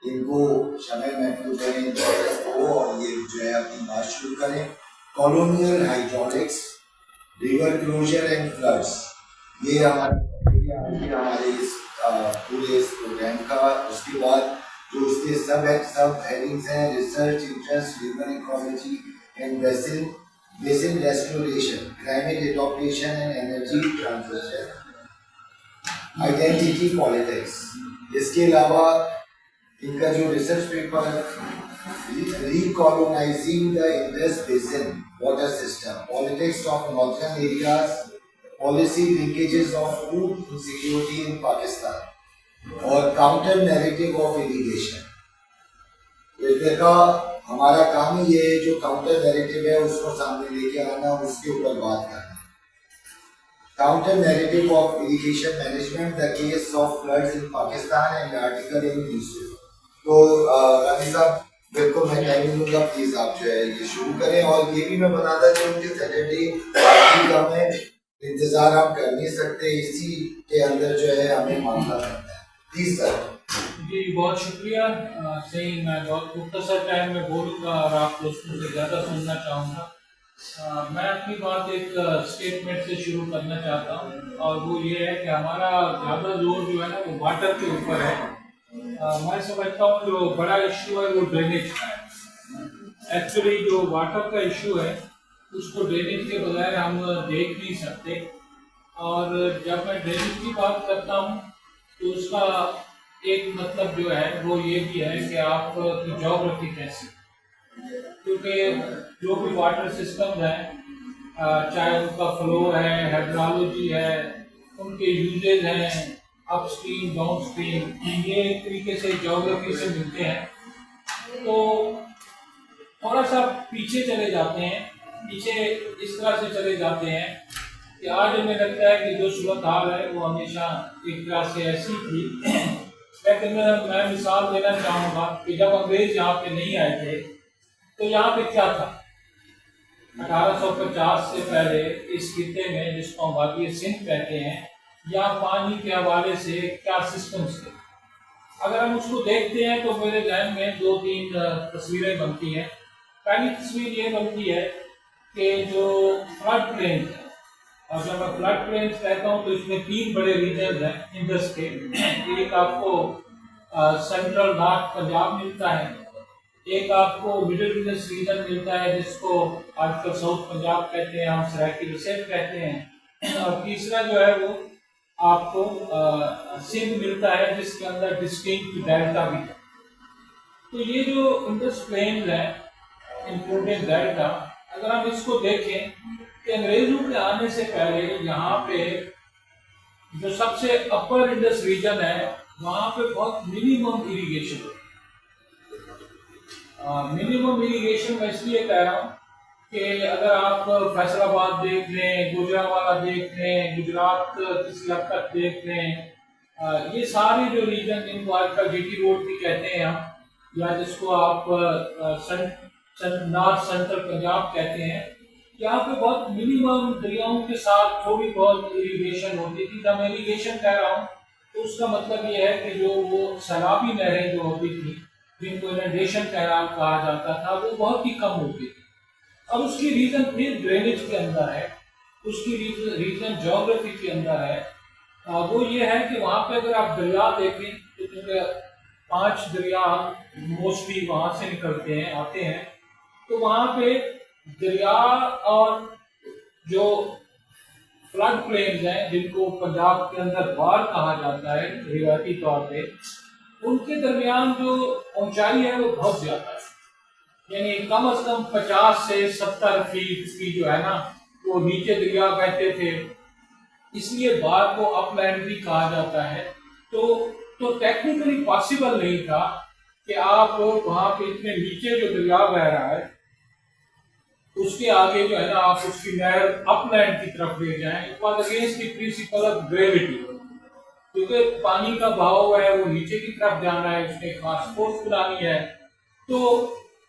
इनको समय महफूज करें को और ये जो है अपनी बात शुरू करें। Colonial hydraulics, river closer and floods, ये हमारे इस पूरे इस प्रोग्राम का। उसके बाद जो उसके सब हेडिंग्स हैं, research interest, river ecology and basin restoration, climate adaptation and energy transition, identity politics. इसके अलावा इनका जो research paper recolonising the Indus basin water system, politics of northern areas, policy linkages of food insecurity in Pakistan और counter narrative of irrigation. इसका हमारा काम ही ये जो काउंटर नैरेटिव है उसको सामने लेके आना, उसके ऊपर बात करना। Counter narrative of irrigation management, the case of floods in Pakistan and article in newspaper. तो रानी साहब बिल्कुल मैं टाइमिंग दूंगा, प्लीज आप जो है ये शुरू करें। और ये भी मैं बताता चलूं कि सैटरडे का में इंतजार आप कर नहीं सकते, इसी के अंदर जो है हमें मामला करना है। Please sir. जी बहुत शुक्रिया। सही, मैं बहुत मुख्तसर टाइम में बोलूँगा और आप दोस्तों से ज़्यादा सुनना चाहूँगा। मैं अपनी बात एक स्टेटमेंट से शुरू करना चाहता हूँ और वो ये है कि हमारा ज़्यादा जोर जो है ना वो वाटर के ऊपर है। मैं समझता हूँ जो बड़ा इशू है वो ड्रेनेज का है। एक्चुअली जो वाटर का इशू है उसको ड्रेनेज के बगैर हम देख नहीं सकते। और जब मैं ड्रेनेज की बात करता हूँ तो उसका एक मतलब जो है वो ये भी है कि आपकी ज्योग्राफी कैसी, क्योंकि जो भी वाटर सिस्टम है चाहे उनका फ्लो है, हाइड्रोलॉजी है, उनके यूजेज हैं, अपस्ट्रीम डाउनस्ट्रीम, ये एक तरीके से ज्योग्राफी से मिलते हैं। तो थोड़ा सा पीछे चले जाते हैं, पीछे इस तरह से चले जाते हैं कि आज हमें लगता है कि जो सूरत हाल है वो हमेशा एक तरह से ऐसी थी। लेकिन मैं मिसाल देना चाहूँगा कि जब अंग्रेज यहाँ पे नहीं आए थे तो यहाँ पे क्या था। 1850 से पहले इस खित्ते में, जिसको हम वादी सिंध कहते हैं, यहाँ पानी के हवाले से क्या सिस्टम्स थे। अगर हम उसको देखते हैं तो मेरे ध्यान में दो तीन तस्वीरें बनती हैं। पहली तस्वीर ये बनती है कि जो फ्लड प्लेन है, और जब मैं फ्लड प्लेन कहता हूँ तो इसमें तीन बड़े रीजन हैं इंडस के। एक आपको सेंट्रल नॉर्थ पंजाब मिलता है, एक आपको मिडिल इंडस रीजन मिलता है जिसको आजकल साउथ पंजाब कहते हैं, हम सराइकी वसेट कहते हैं, और तीसरा जो है वो आपको सिंध मिलता है जिसके अंदर डिस्टिंक्ट डेल्टा भी है। तो ये जो इंडस प्लेन है इंक्लूडिंग डेल्टा, अगर हम इसको देखें कि अंग्रेजों के आने से पहले यहाँ पे जो सबसे अपर इंडस रीजन है वहाँ पे बहुत मिनिमम इरिगेशन होती है। मिनिमम इरिगेशन मैं इसलिए कह रहा हूँ कि अगर आप फैसलाबाद देख लें, गुजरांवाला देख लें, गुजरात किसी हद तक देख लें, ये सारे जो रीजन जिनको आजकल जीटी रोड भी कहते हैं हम, या जिसको आप नॉर्थ सेंट्रल पंजाब कहते हैं, यहाँ पे बहुत मिनिमम दरियाओं के साथ थोड़ी बहुत इरिगेशन होती थी। जब मैं इरिगेशन कह रहा हूँ तो उसका मतलब ये है कि जो वो सैलाबी नहरें जो होती थी, जिनको इनंडेशन कैनाल कहा जाता था, वो बहुत ही कम होती थी। अब उसकी रीजन फिर ड्रेनेज के अंदर है, उसकी रीजन ज्योग्राफी के अंदर है। वो ये है कि वहाँ पे अगर आप दरिया देखें तो 5 दरिया मोस्टली वहाँ से निकलते हैं, आते हैं। तो वहाँ पे दरिया और जो फ्लड प्लेन्स हैं जिनको पंजाब के अंदर बार कहा जाता है रिवायती तौर पे, उनके दरमियान जो ऊंचाई है वो बहुत ज्यादा है। यानी कम से कम 50 से 70 फीट की जो है ना वो नीचे दरिया बहते थे, इसलिए बार को अपलैंड भी कहा जाता है। तो टेक्निकली पॉसिबल नहीं था कि आप वहाँ पे इतने नीचे जो दरिया बह रहा है उसके आगे जो है ना आप उसकी नहर अपलैंड की तरफ ले जाएं। It was against the principle of gravity, क्योंकि पानी का बहाव है वो नीचे की तरफ जाना है, उसने खास फोर्स बनानी है। तो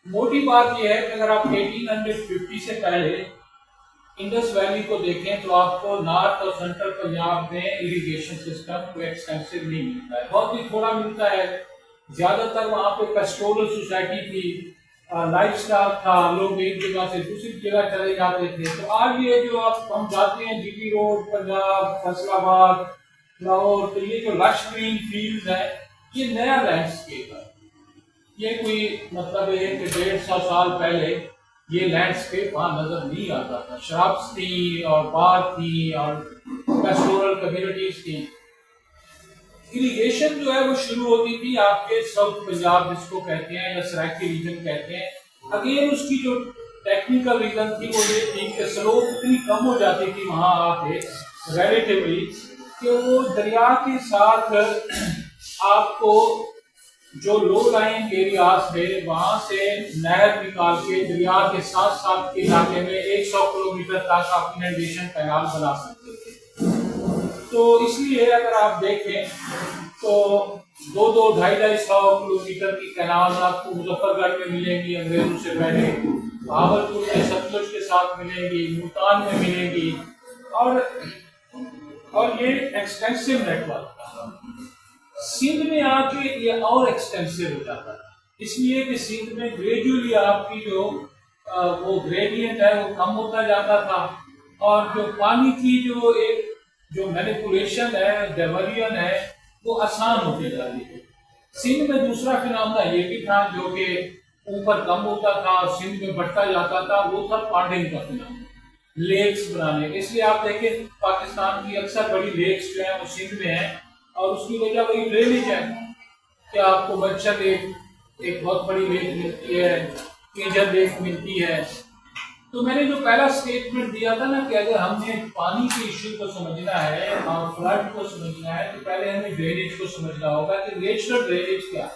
मोटी बात यह है कि अगर आप 1850 से पहले इंडस वैली को देखें तो आपको नॉर्थ और सेंट्रल पंजाब में इरिगेशन सिस्टम को एक्सटेंसिव नहीं मिलता है, बहुत ही थोड़ा मिलता है। ज्यादातर वहाँ पे पेस्टोरल सोसाइटी थी, लाइफ स्टाइल था, लोग एक जगह से दूसरी जगह चले जाते थे। तो आज ये जो आप हम जाते हैं जीटी रोड, पंजाब, फैसलाबाद, लाहौर, तो ये जो लश ग्रीन फील्ड है, ये नया लैंडस्केप है। ये कोई मतलब है कि 150 साल पहले ये लैंडस्केप वहाँ नजर नहीं आता था। शराब्स थी और बार थी और पेस्टोरल कम्युनिटीज थी। इरिगेशन जो है वो शुरू होती थी आपके साउथ पंजाब जिसको कहते हैं या सराइकी रीजन कहते हैं। अगेन उसकी जो टेक्निकल रीजन थी वो ये थी कि स्लोप इतनी कम हो जाती थी वहां आके रिलेटिवली कि वो दरिया के साथ आपको जो लो लाइंग एरियाज थे वहां से नहर निकाल के दरिया के साथ साथ के इलाके में 100 किलोमीटर तक आप इनंडेशन कैनाल बना सकते थे। तो इसलिए अगर आप देखें तो 2-2, 250 किलोमीटर की कैनाल आपको मुजफ्फरगढ़ में मिलेंगी, अंग्रेजों से पहले भावलपुर में सतलुज के साथ मिलेंगी, मुल्तान में मिलेंगी, और ये एक्सटेंसिव नेटवर्क था। सिंध में आके ये और एक्सटेंसिव हो जाता है, इसलिए कि सिंध में ग्रेजुअली आपकी जो वो ग्रेडियंट है वो कम होता जाता था और जो पानी की जो मैनिपुलेशन है, डाइवर्जन है, वो आसान होती जा रही है। सिंध में दूसरा फिनोमेना ये भी था जो कि ऊपर कम होता था और सिंध में बढ़ता जाता था, वो था पार्डिंग का फिनोमेना, लेक्स बनाने। इसलिए आप देखें पाकिस्तान की अक्सर बड़ी लेक्स जो है वो सिंध में है और उसकी वजह वही ड्रेनेज है कि आपको बच्चा लेक एक बहुत बड़ी लेक मिलती है, केजर लेक मिलती है। तो मैंने जो पहला स्टेटमेंट दिया था ना कि अगर हमने पानी के इश्यू को समझना है और फ्लड को समझना है तो पहले हमें ड्रेनेज को समझना होगा कि नेचुरल ड्रेनेज क्या है।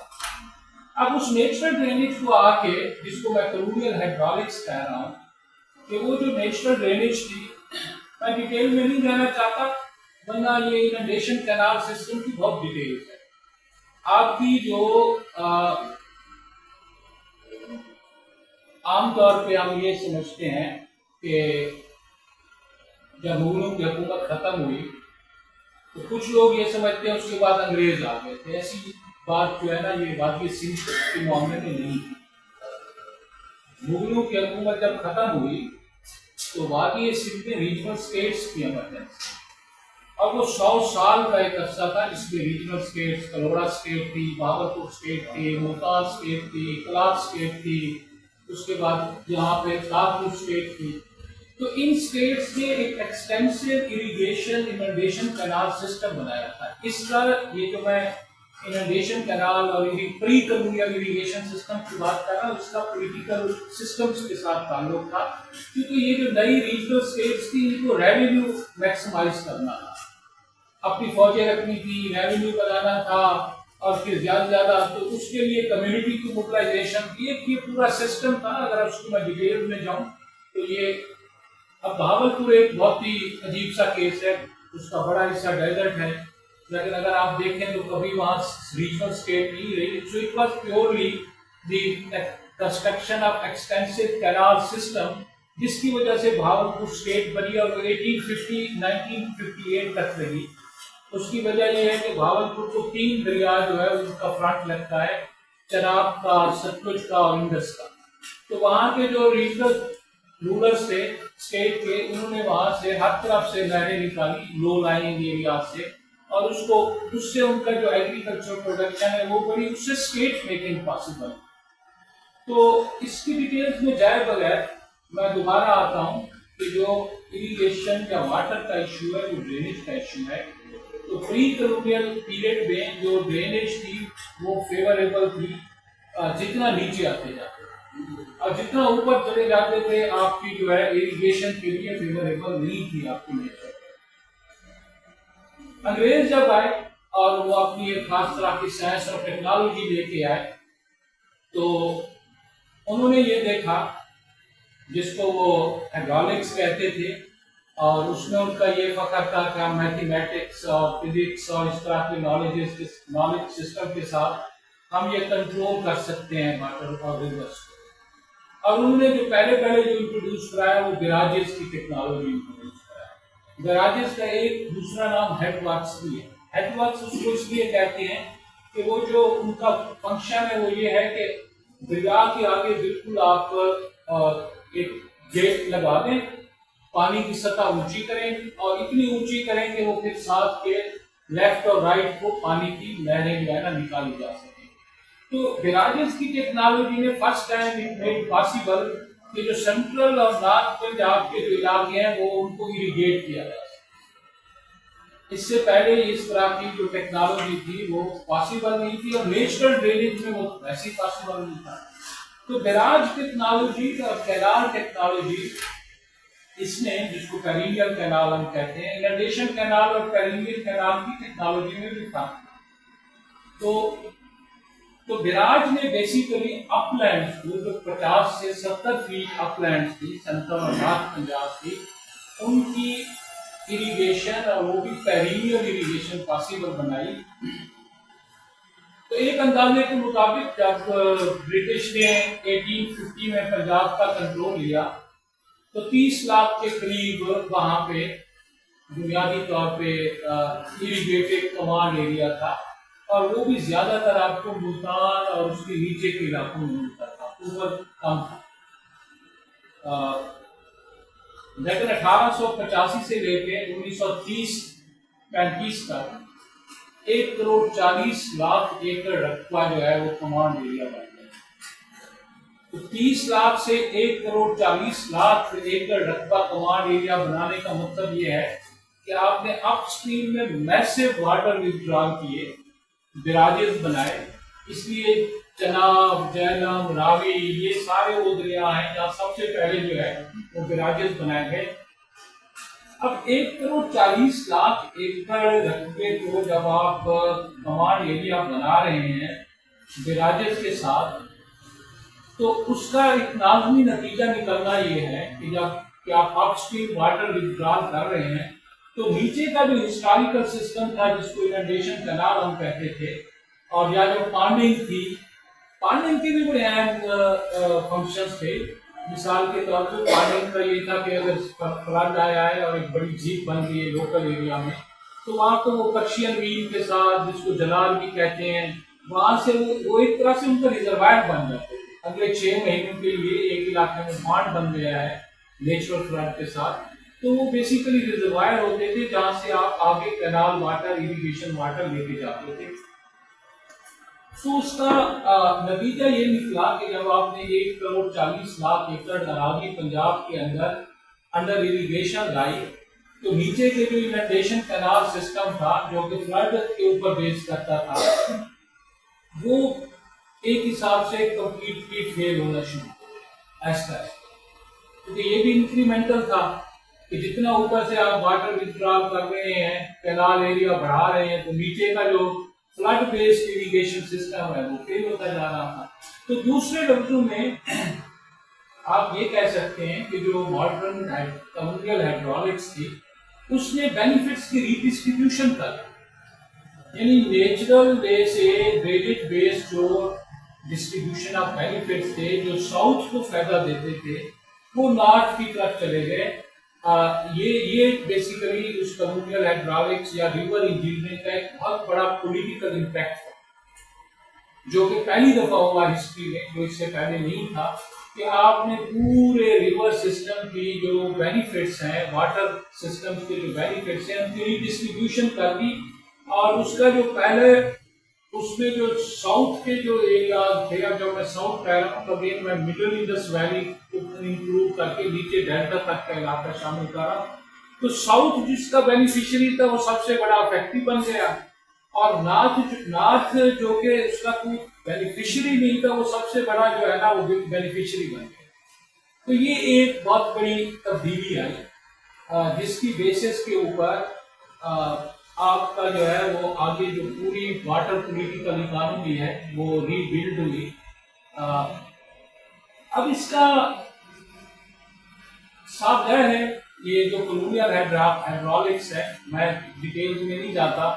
अब उस नेचुरल ड्रेनेज को आके जिसको मैं कलोनियल हाइड्रोलिक्स कह रहा हूँ कि वो जो नेचुरल ड्रेनेज थी, मैं डिटेल में नहीं जाना चाहता वरना ये इनंडेशन कैनाल सिस्टम की बहुत डिटेल है। आपकी जो आमतौर पे हम ये समझते हैं कि जब मुगलों की हुकूमत खत्म हुई तो कुछ लोग ये समझते हैं उसके बाद अंग्रेज आ गए थे। ऐसी बात जो है ना ये वादी सिंध के मामले में नहीं थी। मुगलों की हुकूमत जब खत्म हुई तो वादी सिंध में रीजनल स्टेट्स की इमरजेंसी और वो 100 साल का एक अरसा था जिसमें रीजनल स्टेट्स, कलोड़ा स्टेट थी, भावलपुर स्टेट थी, मुल्तान स्टेट थी, कलाब स्टेट थी, उसके बाद यहाँ पे कानपुर स्टेट थी। तो इन स्टेट्स ने एक extensive irrigation inundation canal system बनाया था। इसका ये जो मैं इनंडेशन कैनाल और प्री कलोनियल इरिगेशन सिस्टम की बात कर रहा हूँ उसका पॉलिटिकल सिस्टम्स के साथ ताल्लुक था, क्योंकि ये जो नई रीजनल स्टेट्स थी इनको रेवेन्यू मैक्सिमाइज करना था, अपनी फौजें रखनी थी, रेवेन्यू बनाना था और फिर ज्यादा तो उसके लिए कम्युनिटी की मोबिलाइजेशन ये पूरा सिस्टम था। अगर उसको मैं डिटेल में जाऊं तो ये अब भावलपुर एक बहुत ही अजीब सा केस है, उसका बड़ा हिस्सा डेजर्ट है, लेकिन अगर आप देखें तो कभी वहाँ रीजनल स्टेट नहीं रही। So it was purely the construction of extensive canal system जिसकी वजह से भावलपुर स्टेट बनी और 1958 तक रही। उसकी वजह यह है कि भावलपुर को 3 दरिया जो है उनका फ्रंट लगता है, चनाब का, सतलुज का और इंडस का। तो वहाँ के जो रीजनल रूलर्स थे स्टेट के, उन्होंने वहाँ से हर तरफ से नहरें निकाली लो लाइंग एरिया से और उससे उनका जो एग्रीकल्चर प्रोडक्शन है वो बड़ी, उससे स्टेट मेकिंग पॉसिबल। तो इसकी डिटेल्स में जाए बगैर मैं दोबारा आता हूँ कि जो इरिगेशन या वाटर का इशू है वो ड्रेनेज का इशू है। तो प्री कलोनियल पीरियड में जो ड्रेनेज थी वो फेवरेबल थी जितना नीचे आते जाते और जितना ऊपर चले जाते थे आपकी जो है इरिगेशन के लिए फेवरेबल नहीं थी आपकी नेचर। अंग्रेज जब आए और वो अपनी एक खास तरह की साइंस और टेक्नोलॉजी लेके आए तो उन्होंने ये देखा जिसको वो हाइड्रोलिक्स कहते थे और उसमें उनका ये फख्र था कि हम मैथमेटिक्स और फिजिक्स और इस तरह के नॉलेज सिस्टम के साथ हम ये कंट्रोल कर सकते हैं वाटर और रिवर्स को। और उन्होंने जो पहले जो इंट्रोड्यूस कराया वो गैराजेस की टेक्नोलॉजी इंट्रोड्यूस कराया। गैराजेस का एक दूसरा नाम हेडवर्क्स भी है। हेडवर्क्स उसको इसलिए कहते हैं कि वो जो उनका फंक्शन है वो ये है कि दरिया के आगे बिल्कुल आप एक गेट लगा दें, पानी की सतह ऊंची करें और इतनी ऊंची करें कि वो फिर साथ के लेफ्ट और राइट को पानी की लहरें जो है ना निकाली जा सके। तो बिराजेस की टेक्नोलॉजी ने first time it made possible कि जो सेंट्रल और नॉर्थ पंजाब के जो इलाके हैं वो उनको इरिगेट किया जा सके। इससे पहले इस तरह की जो टेक्नोलॉजी थी वो पॉसिबल नहीं थी और नेचुरल ड्रेनेज में वो वैसे ही पॉसिबल नहीं था। तो बिराज टेक्नोलॉजी और कैनाल टेक्नोलॉजी इसने, जिसको पेरिनियल कैनाल हम कहते हैं, इनंडेशन कैनाल और पेरिनियल कैनाल की टेक्नोलॉजी में भी था। तो बिराज ने बेसिकली अपलैंड्स को जो 50 से 70 फीट अपलैंड्स थी सेंट्रल और नॉर्थ पंजाब की, उनकी इरिगेशन और वो भी पेरिनियल इरिगेशन पॉसिबल बनाई। तो एक अंदाजे के मुताबिक जब ब्रिटिश ने 1850 में पंजाब का कंट्रोल लिया तो 30 लाख के करीब वहां पे बुनियादी तौर पे इरिगेटेड कमांड एरिया था और वो भी ज्यादातर आपको मुल्तान और उसके नीचे के इलाकों में मिलता था, ऊपर कम था। लेकिन 1885 से लेके 1930-35 तक 1,40,00,000 एकड़ रकबा जो है वो कमांड एरिया बन गया। तो 30 लाख से 1,40,00,000 एकड़ रकबा कमांड एरिया बनाने का मतलब ये है कि आपने अपस्ट्रीम में मैसिव वाटर विथड्रॉल किए, बिराजेस बनाए। इसलिए चनाब, झेलम, रावी ये सारे वो दरिया हैं जहाँ सबसे पहले जो है वो बिराजेस बनाए गए। अब 1,40,00,000 एकड़ रकबे को जब आप कमांड एरिया बना रहे हैं बिराजेस के साथ, तो उसका एक लाजमी नतीजा निकलना ये है कि जब आप अपस्ट्रीम वाटर विथड्रॉल कर रहे हैं तो नीचे का जो हिस्टोरिकल सिस्टम था जिसको इनंडेशन कैनाल हम कहते थे, और या जो पांडिंग थी, पांडिंग के भी बड़े अहम फंक्शंस थे। मिसाल के तौर पर पांडिंग का ये था कि अगर फ्लड आया है और एक बड़ी झील बन गई है लोकल एरिया में, तो वहाँ तो वो पर्शियन व्हील के साथ, जिसको जलाल भी कहते हैं, वहां से वो एक तरह से उनका रिजर्वायर बन जाते थे। अगले 6 महीनों के लिए एक इलाके में बांध बन गया है नेचुरल फ्लड के साथ, तो वो बेसिकली रिजर्वायर होते थे जहां से आप आगे कैनाल वाटर, इरिगेशन वाटर लेके जाते थे। तो उसका नतीजा ये निकला कि जब आपने 1,40,00,000 एकड़ अराजी पंजाब के अंडर इरिगेशन लाई, तो नीचे के जो इनंडेशन कैनाल सिस्टम था जो कि फ्लड के ऊपर बेस करता था, वो एक हिसाब से कंप्लीटली फेल होना शुरू हो गया ऐसा। क्योंकि ये भी इंक्रीमेंटल था कि जितना ऊपर से आप वाटर विथड्रॉल कर रहे हैं, कैनाल एरिया बढ़ा रहे हैं, तो नीचे का जो फ्लड बेस्ड इरिगेशन सिस्टम है वो फेल होता जा रहा था। तो दूसरे लफ्जों में आप ये कह सकते हैं कि जो मॉडर्न कम्युनिकल हाइड्रोलिक्स थी उसने बेनिफिट्स की रीडिस्ट्रीब्यूशन कर, यानी नेचुरल वे से ड्रेनेज बेस्ड जो डिस्ट्रीब्यूशन ऑफ बेनिफिट्स थे जो साउथ को फायदा देते थे वो नॉर्थ की तरफ चले गए। ये बेसिकली उस कम्युनिकल हाइड्रोलिक्स या रिवर इंजीनियरिंग का एक बहुत बड़ा पॉलिटिकल इम्पैक्ट था जो कि पहली दफा हुआ हिस्ट्री में, जो इससे पहले नहीं था, कि आपने पूरे रिवर सिस्टम की जो बेनिफिट्स हैं, वाटर सिस्टम के जो बेनिफिट्स हैं, उनकी रीडिस्ट्रीब्यूशन कर दी। और उसका जो पहले उसमें जो साउथ के जो एरिया थे, जब मैं साउथ कह रहा हूँ तो अगेन मैं मिडिल इंडस वैली को इंक्लूड करके नीचे डेल्टा तक का इलाका शामिल कर रहा हूँ। तो साउथ जिसका बेनिफिशियरी था वो सबसे बड़ा अफेक्टिव बन गया, और नॉर्थ जो कि उसका कोई बेनिफिशियरी नहीं था वो सबसे बड़ा जो है ना वो बेनिफिशियरी बन गया। तो ये एक बहुत बड़ी तब्दीली आई जिसकी बेसिस के ऊपर आपका जो है वो आगे जो पूरी वाटर पॉलिटिकल इकोनॉमी है वो रीबिल्ड हुई। अब इसका साफ है ये जो कॉलोनियल हाइड्रोलिक्स है, मैं डिटेल्स में नहीं जाता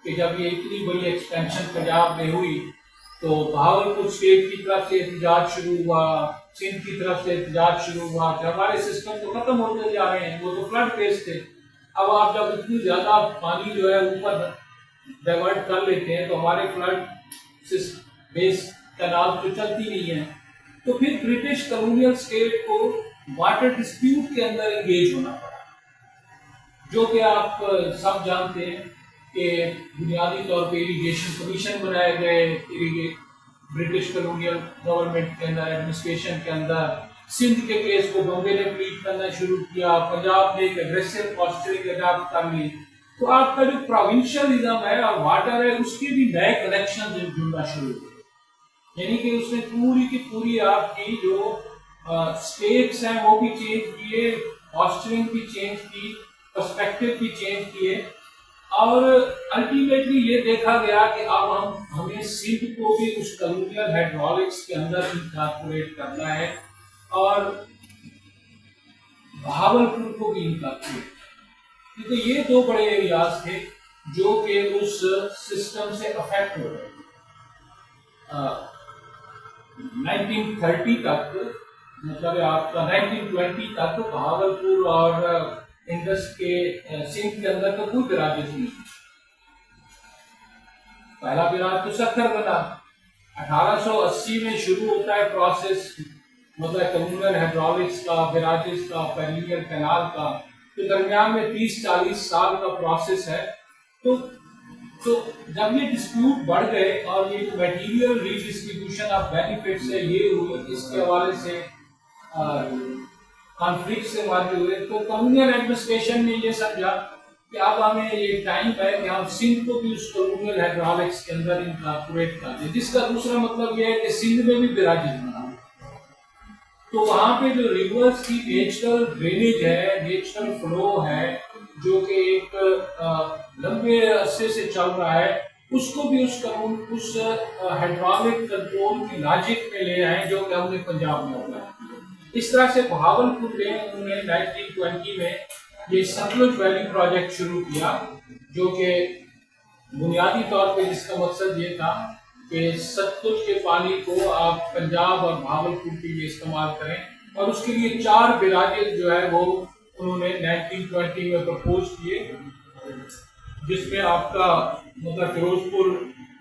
कि जब ये इतनी बड़ी एक्सपेंशन पंजाब में हुई तो बहावलपुर स्टेट की तरफ से एहतजाज शुरू हुआ, सिंध की तरफ से एहतजाज शुरू हुआ कि हमारे सिस्टम तो खत्म होते जा रहे हैं, वो तो फ्लड बेस्ड थे। अब आप जब इतनी ज्यादा पानी जो है ऊपर डाइवर्ट कर लेते हैं तो हमारे फ्लड बेस कैनाल तो चलती नहीं है। तो फिर ब्रिटिश कॉलोनियल स्टेट को वाटर डिस्प्यूट के अंदर एंगेज होना पड़ा, जो कि आप सब जानते हैं कि बुनियादी तौर पे इरिगेशन कमीशन बनाए गए ब्रिटिश कॉलोनियल गवर्नमेंट के अंदर, एडमिनिस्ट्रेशन के अंदर। सिंध के केस को बॉम्बे ने प्लीड करना शुरू किया, पंजाब ने एक एग्रेसिव पॉस्चरिंग अडॉप्ट कर ली। तो आपका जो प्रोविंशियलिज्म है और वाटर है उसके भी नए कनेक्शन जुड़ना शुरू हुए, यानी कि उसने पूरी की पूरी आपकी जो स्टेट्स हैं वो भी चेंज किए, पॉस्चरिंग भी चेंज की, पर्सपेक्टिव भी चेंज किए, और अल्टीमेटली ये देखा गया कि अब हमें सिंध को भी उस कॉलोनियल हाइड्रोलिक्स के अंदर इनकॉर्पोरेट करना है और बहावलपुर को भी इनकॉर्पोरेट। तो ये दो बड़े एरियाज थे जो कि उस सिस्टम से अफेक्ट हो रहे। 1930 तक, मतलब आपका 1920 तक बहावलपुर और इंडस के सिंध के अंदर तो कोई बिराजेस नहीं। पहला बिराज तो सत्तर बना, 1880 में शुरू होता है प्रोसेस, मतलब कम्युनल हाइड्रोलिक्स का, बिराजेस का, पेरिनियल कैनाल का। तो दरमियान में 30-40 साल का प्रोसेस है। तो जब ये डिस्प्यूट बढ़ गए और ये मटेरियल रीडिस्ट्रीब्यूशन ऑफ बेनिफिट्स है ये हुए, इसके हवाले से कॉन्फ्लिक्ट से वाजे हुए, तो कम्युनल एडमिनिस्ट्रेशन ने ये समझा कि अब हमें ये टाइम है कि हम सिंध को भी उस कम्युनल हाइड्रोलिक्स के अंदर इनकॉर्पोरेट कर दें, जिसका दूसरा मतलब यह है कि सिंध में भी बिराजेस बना। तो वहाँ पे जो रिवर्स की नेचुरल ड्रेनेज है, नेचुरल फ्लो है, जो कि एक लंबे अरसे से चल रहा है, उसको भी उस हाइड्रोलिक कंट्रोल की लॉजिक में ले आए, जो कि हमने पंजाब में होगा। इस तरह से बहावलपुर में उन्होंने 1920 में ये सतलुज वैली प्रोजेक्ट शुरू किया, जो कि बुनियादी तौर पे जिसका मकसद ये था कि सतलुज के पानी को आप पंजाब और बहावलपुर के लिए इस्तेमाल करें, और उसके लिए 4 बिराजेस जो है वो उन्होंने 1920 में प्रपोज किए, जिसमें आपका मतलब फिरोजपुर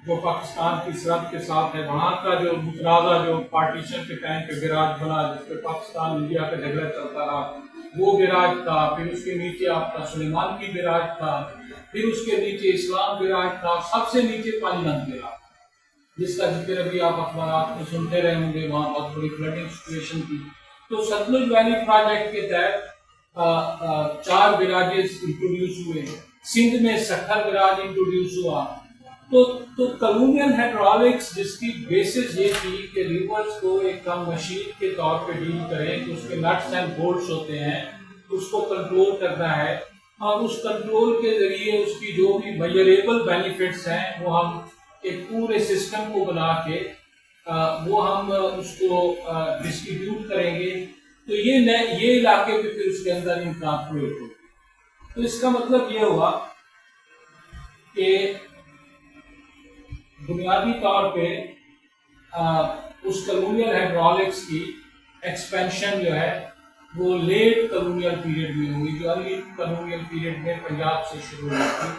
जो पाकिस्तान की सरहद के साथ है, वहाँ का जो मुतनाज़ा जो पार्टीशन के टाइम पे बिराज बना, जिसपे पाकिस्तान इंडिया का झगड़ा चलता रहा, वो बिराज था। फिर उसके नीचे आपका सुलेमान की बिराज था, फिर उसके नीचे इस्लाम बिराज था, सबसे नीचे पानीगंज बिराज, जिसका जिक्र अभी आप अखबार में सुनते रहे होंगे। वहाँ बहुत बड़ी फ्लडिंग सिचुएशन थी। तो सतलुज वैली प्रोजेक्ट के तहत 4 बिराजेस इंट्रोड्यूस हुए, सिंध में 70 बिराज इंट्रोड्यूस हुआ। तो कॉलोनियल हाइड्रोलिक्स जिसकी बेसिस ये थी कि रिवर्स को एक कम मशीन के तौर पे डील करें, तो उसके नट्स एंड बोल्ट्स होते हैं, उसको कंट्रोल करना है, और उस कंट्रोल के जरिए उसकी जो भी मेजरेबल बेनिफिट्स हैं वो हम एक पूरे सिस्टम को बना के वो हम उसको डिस्ट्रीब्यूट करेंगे। तो ये इलाके भी फिर उसके अंदर इनकॉर्पोरेट हो। तो इसका मतलब ये हुआ कि बुनियादी तौर पे उस कॉलोनियल हाइड्रोलिक्स की एक्सपेंशन जो है वो लेट कॉलोनियल पीरियड में हुई, जो अर्ली कॉलोनियल पीरियड में पंजाब से शुरू हुई थी।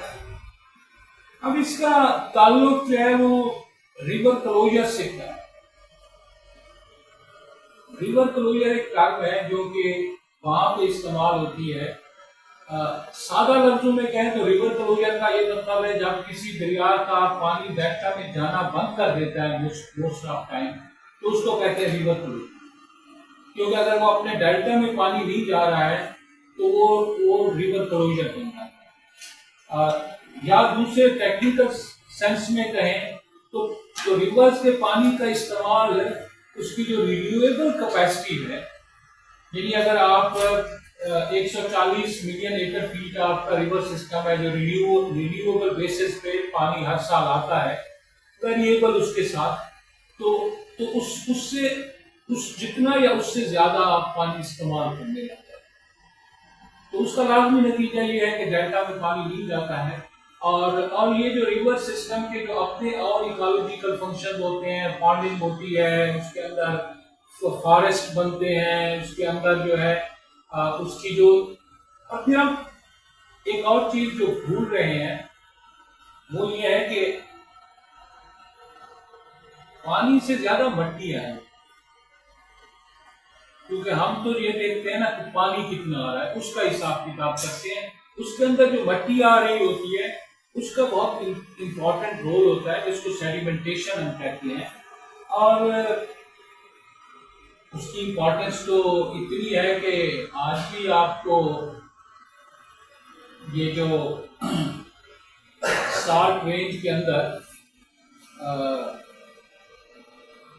अब इसका ताल्लुक जो है वो रिवर क्लोजर से था। रिवर क्लोजर एक टर्म है जो कि वहां पे इस्तेमाल होती है। सादा लफ्जों में कहें तो रिवर क्लोजर का ये मतलब है जब किसी दरिया का पानी डेल्टा में जाना बंद कर देता है मोस्ट ऑफ टाइम, तो उसको कहते हैं रिवर क्लोजर। क्योंकि अगर वो अपने डेल्टा में पानी नहीं जा रहा है तो वो रिवर क्लोजर बन जाता है। या दूसरे टेक्निकल सेंस में कहें तो रिवर्स के पानी का इस्तेमाल उसकी जो रिन्यूएबल कैपेसिटी है, यानी अगर आप 140 मिलियन एकड़ फीट का आपका रिवर सिस्टम है जो रिन्यूएबल बेसिस पे पानी हर साल आता है, वेरिएबल उसके साथ, तो उससे जितना या उससे ज्यादा आप पानी इस्तेमाल करने लगते हैं, तो उसका लाजमी नतीजा ये है कि डेल्टा में पानी नहीं जाता है। और ये जो रिवर सिस्टम के जो अपने और इकोलॉजिकल फंक्शन होते हैं, पॉन्डिंग होती है, उसके अंदर फॉरेस्ट बनते हैं, उसके अंदर जो है उसकी जो, और फिर हम एक और चीज जो भूल रहे हैं वो ये है कि पानी से ज्यादा मट्टी आए, क्योंकि हम तो ये देखते हैं ना कि पानी कितना आ रहा है, उसका हिसाब किताब करते हैं। उसके अंदर जो मट्टी आ रही होती है उसका बहुत इंपॉर्टेंट रोल होता है, जिसको सेडिमेंटेशन हम कहते हैं। और उसकी इम्पोर्टेंस तो इतनी है कि आज भी आपको ये जो साल्ट रेंज के अंदर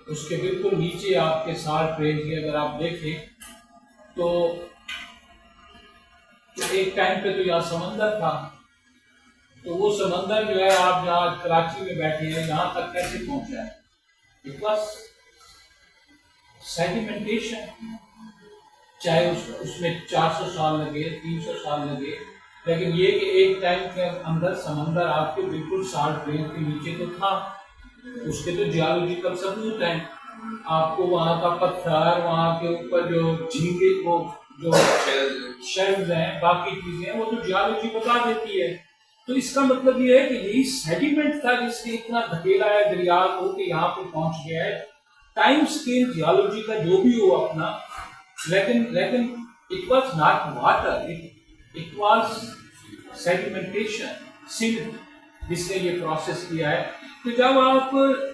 उसके बिल्कुल नीचे आपके साल्ट रेंज के अगर आप देखें तो एक टाइम पे तो यहाँ समंदर था, तो वो समंदर जो है आप जहाँ कराची में बैठे हैं यहाँ तक कैसे पहुंचा है? It was sedimentation. चाहे उसमें 400 साल लगे, 300 साल लगे, लेकिन ये कि एक टाइम के अंदर समंदर आपके बिल्कुल साल्ट रेंज के नीचे तो था। उसके तो जियोलॉजिकल सबूत हैं, आपको वहाँ का पत्थर, वहाँ के ऊपर जो झींगे, वो जो शेल्स हैं, बाकी चीजें हैं, वो तो जियोलॉजी बता देती है। तो इसका मतलब ये है कि यही सेडिमेंट था जिसने इतना धकेला है दरिया को कि यहाँ पे पहुंच गया है। टाइम स्केल जियोलॉजी का जो भी हो अपना, लेकिन it was not water, it was sedimentation, silt, जिसने ये प्रोसेस किया है। तो जब आप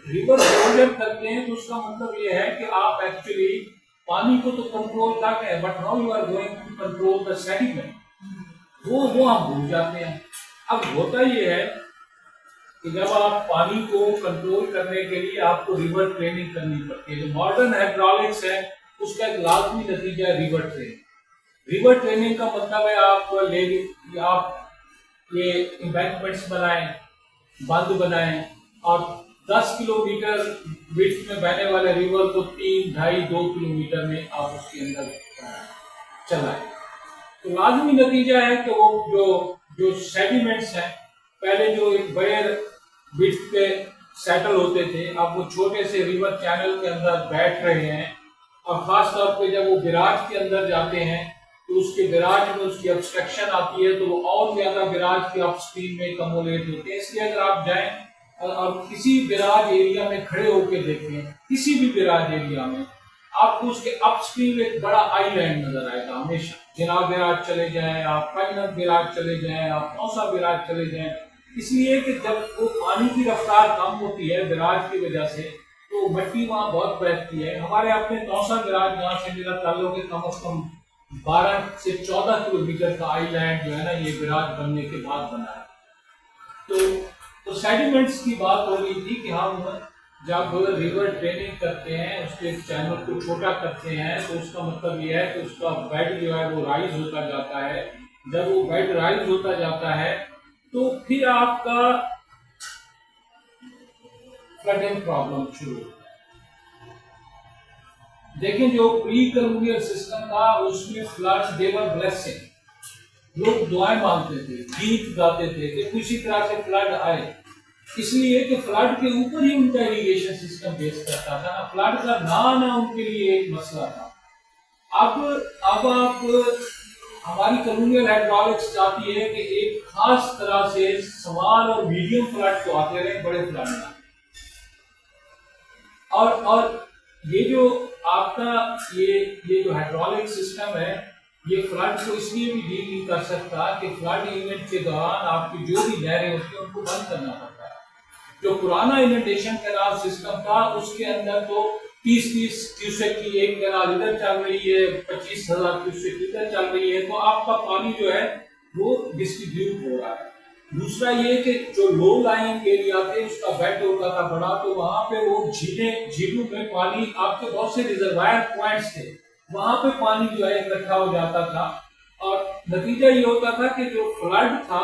रिवर इरोजन करते हैं तो उसका मतलब ये है कि आप एक्चुअली पानी को तो कंट्रोल कर रहे हैं, but now you are going to control the sediment. वो हम भूल जाते हैं। अब होता ये है कि जब आप पानी को कंट्रोल करने के लिए आपको रिवर ट्रेनिंग करनी पड़ती है। जो मॉडर्न हाइड्रोलिक्स है उसका एक लाजमी नतीजा है रिवर ट्रेनिंग। रिवर ट्रेनिंग का मतलब है आप ये एम्बैंकमेंट्स बनाएं, बांध बनाएं, और 10 किलोमीटर विड्थ में बहने वाले रिवर को 3, 2.5, 2 किलोमीटर में आप उसके अंदर चलाएं। तो लाजमी नतीजा है कि वो जो सेडिमेंट्स हैं, पहले जो एक बड़े विड्थ पे सेटल होते थे, अब वो छोटे से रिवर चैनल के अंदर बैठ रहे हैं। और खास तौर पे जब वो गिराज के अंदर जाते हैं तो उसके गिराज में उसकी ऑब्स्ट्रक्शन आती है, तो वो और ज्यादा गिराज के अपस्ट्रीम में कमोलेट होते हैं। इसलिए अगर आप जाएं और किसी गिराज एरिया में खड़े होकर देखें, किसी भी गिराज एरिया में, आपको उसके अपस्ट्रीम एक बड़ा आईलैंड नजर आएगा हमेशा। जिनाब गिराज चले जाएं, आप पैनब गिराज चले जाएं, आप नौसा गिराज चले जाएं, इसलिए कि जब वो पानी की रफ्तार कम होती है गिराज की वजह से, तो मिट्टी वहाँ बहुत बहती है। हमारे अपने नौसा गिराज यहाँ से मेरा ताल्लुक है कम से कम 12 से 14 किलोमीटर का आईलैंड जो है ना, ये गिराज बनने के बाद बना है। तो सेडिमेंट्स की बात हो रही थी कि हम जब रिवर ड्रेनिंग करते हैं, उसके चैनल को छोटा करते हैं, तो उसका मतलब ये है कि उसका बेड जो है वो राइज होता जाता है। जब वो बेड राइज होता जाता है तो फिर आपका फ्लडिंग प्रॉब्लम शुरू होता है। देखें, जो प्री कॉलोनियल सिस्टम था उसमें फ्लड्स दे वर ब्लेसिंग। लोग दुआएं मांगते थे, गीत गाते थे कि किसी तरह से फ्लड आए, इसलिए कि फ्लड के ऊपर ही उनका इरिगेशन सिस्टम बेस करता था ना। फ्लड का ना आना उनके लिए एक मसला था। अब आप हमारी कॉलोनियल हाइड्रोलिक्स चाहती है कि एक खास तरह से स्मॉल और मीडियम फ्लड तो आते रहे, बड़े फ्लड ना। और ये जो आपका ये जो हाइड्रोलिक सिस्टम है, ये फ्लड को इसलिए भी डील नहीं कर सकता कि फ्लड इवेंट के दौरान आपकी जो भी नहरें होती हैं उनको बंद करना पड़ता है। जो पुराना इनंडेशन कैनाल सिस्टम था उसके अंदर तो 30-30 क्यूसेक की एक कैनाल इधर चल रही है, 25,000 क्यूसेक इधर चल रही है, तो आपका पानी जो है वो डिस्ट्रीब्यूट हो रहा है। दूसरा ये कि जो लो लाइंग एरिया थे उसका बेड होता था बड़ा, तो वहां पे वो झीलों में पानी, आपके बहुत से रिजर्वायर पॉइंट्स थे, वहां पे पानी जो है इकट्ठा हो जाता था। और नतीजा ये होता था कि जो फ्लड था